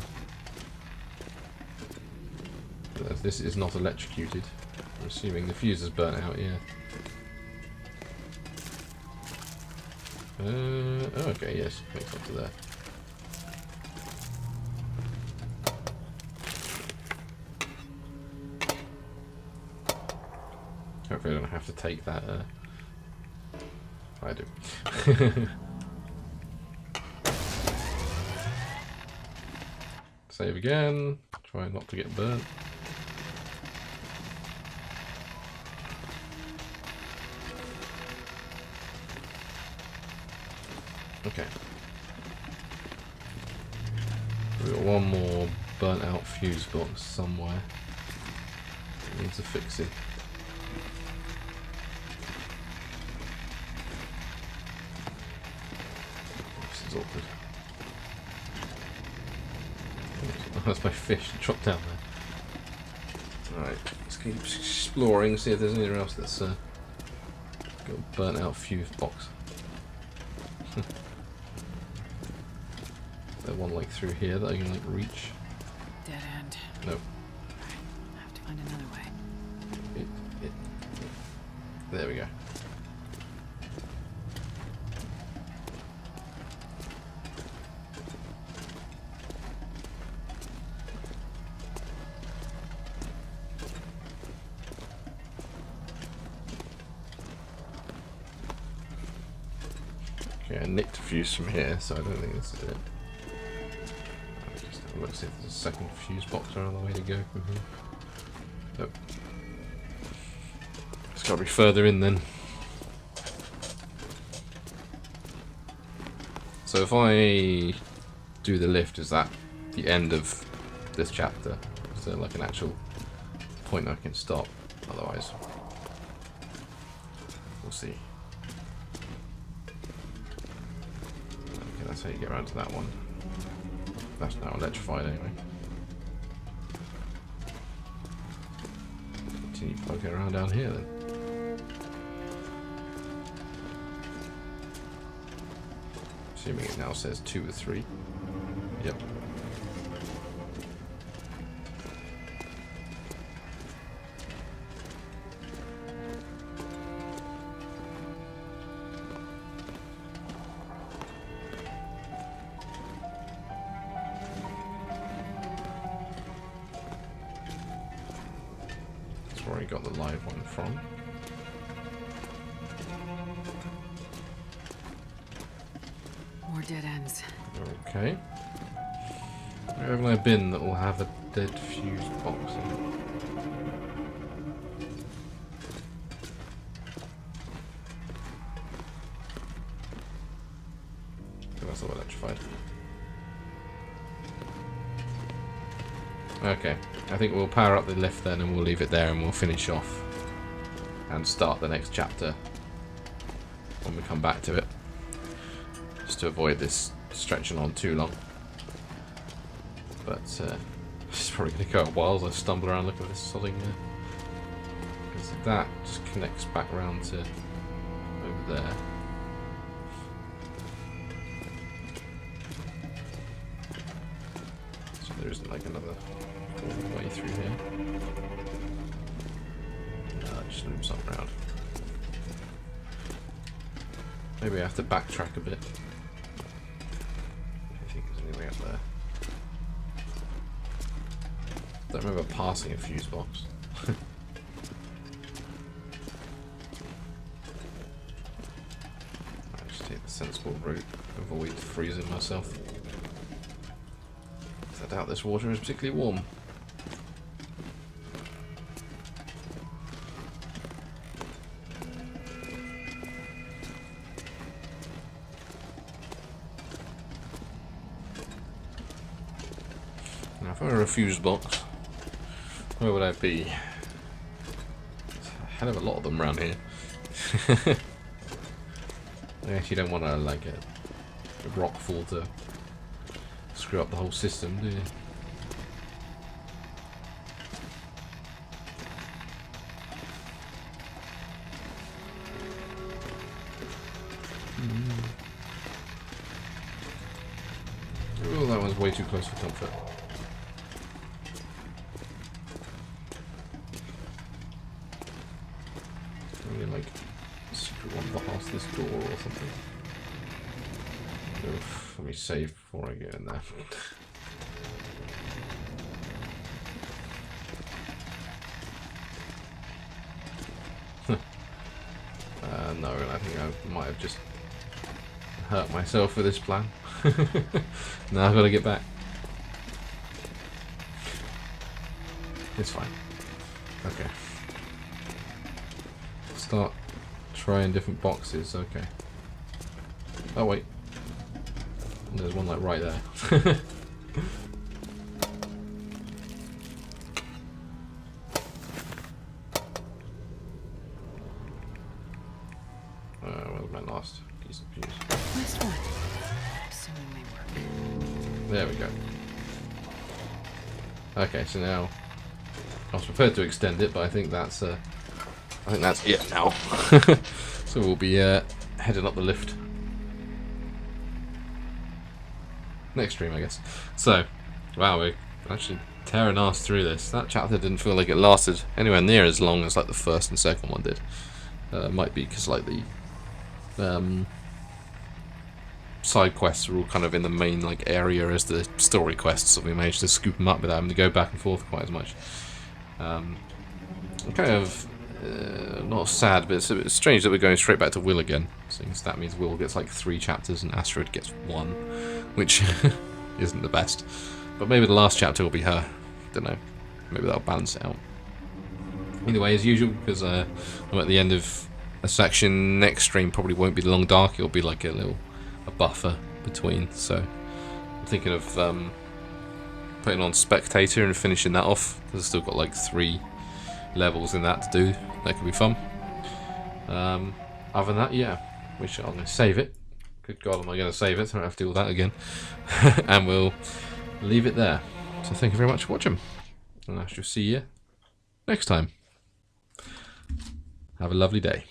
This is not electrocuted. I'm assuming the fuse is burnt out, yeah. Oh, okay, yes, makes up to there. Hopefully I don't have to take that, I do. Save again, try not to get burnt. Okay. We've got one more burnt out fuse box somewhere. It needs a fixing. This is awkward. Oh, that's my fish dropped down there. Alright, let's keep exploring, see if there's anything else that's got a burnt out fuse box. There's one like through here that I can like reach. Dead end. Nope. I have to find another way. There we go. Okay, I nicked a fuse from here, so I don't think this is it. Just have a look, see if there's a second fuse box around the way to go from here. Nope. It's got to be further in then. So if I do the lift, is that the end of this chapter. So like an actual point I can stop. Otherwise, we'll see. Okay, that's how you get around to that one. That's now electrified anyway. Continue poking around down here then. Assuming it now says 2 or 3. Yep. That's where I got the live one from. More dead ends. Okay. Where haven't I been that will have a dead fuse box in it? Oh, that's all electrified. Okay, I think we'll power up the lift then and we'll leave it there and we'll finish off and start the next chapter when we come back to it. Just to avoid this stretching on too long. But it's probably going to go a while as I stumble around looking at this sodding there. Because that just connects back round to over there. So there isn't like another way through here. No, it just loops up around. Maybe I have to backtrack a bit. I think there's any way up there. Don't remember passing a fuse box. I just take the sensible route, avoid freezing myself. I doubt this water is particularly warm. Now, if I were a fuse box, where would I be? There's a hell of a lot of them around here. I actually don't want to like a rock fall to screw up the whole system, do you? Oh, that one's way too close for comfort. Maybe like secret one past this door or something. Oof, let me save before I get in there. No, I think I might have just hurt myself with this plan. Now I've got to get back. It's fine. Okay. Start trying different boxes. Okay. Oh wait. There's one like right there. Where's my last piece of fuse? Last one. Assuming they work. There we go. Okay, so now I was prepared to extend it, but I think that's it now. So we'll be heading up the lift next stream, I guess. So, wow, we're actually tearing ass through this. That chapter didn't feel like it lasted anywhere near as long as like the first and second one did. Might be because like the side quests are all kind of in the main like area as the story quests, so we managed to scoop them up without having to go back and forth quite as much. I'm kind of not sad, but it's strange that we're going straight back to Will again, since that means Will gets like 3 chapters and Astrid gets 1, which isn't the best. But maybe the last chapter will be her. Don't know. Maybe that'll balance it out. Either way, as usual, because I'm at the end of a section, next stream probably won't be the long dark. It'll be like a buffer between. So I'm thinking of putting on Spectator and finishing that off. I've still got like 3 levels in that to do. That could be fun. Other than that, yeah, I'm going to save it. Good God, am I going to save it so I don't have to do all that again. And we'll leave it there. So thank you very much for watching. And I shall see you next time. Have a lovely day.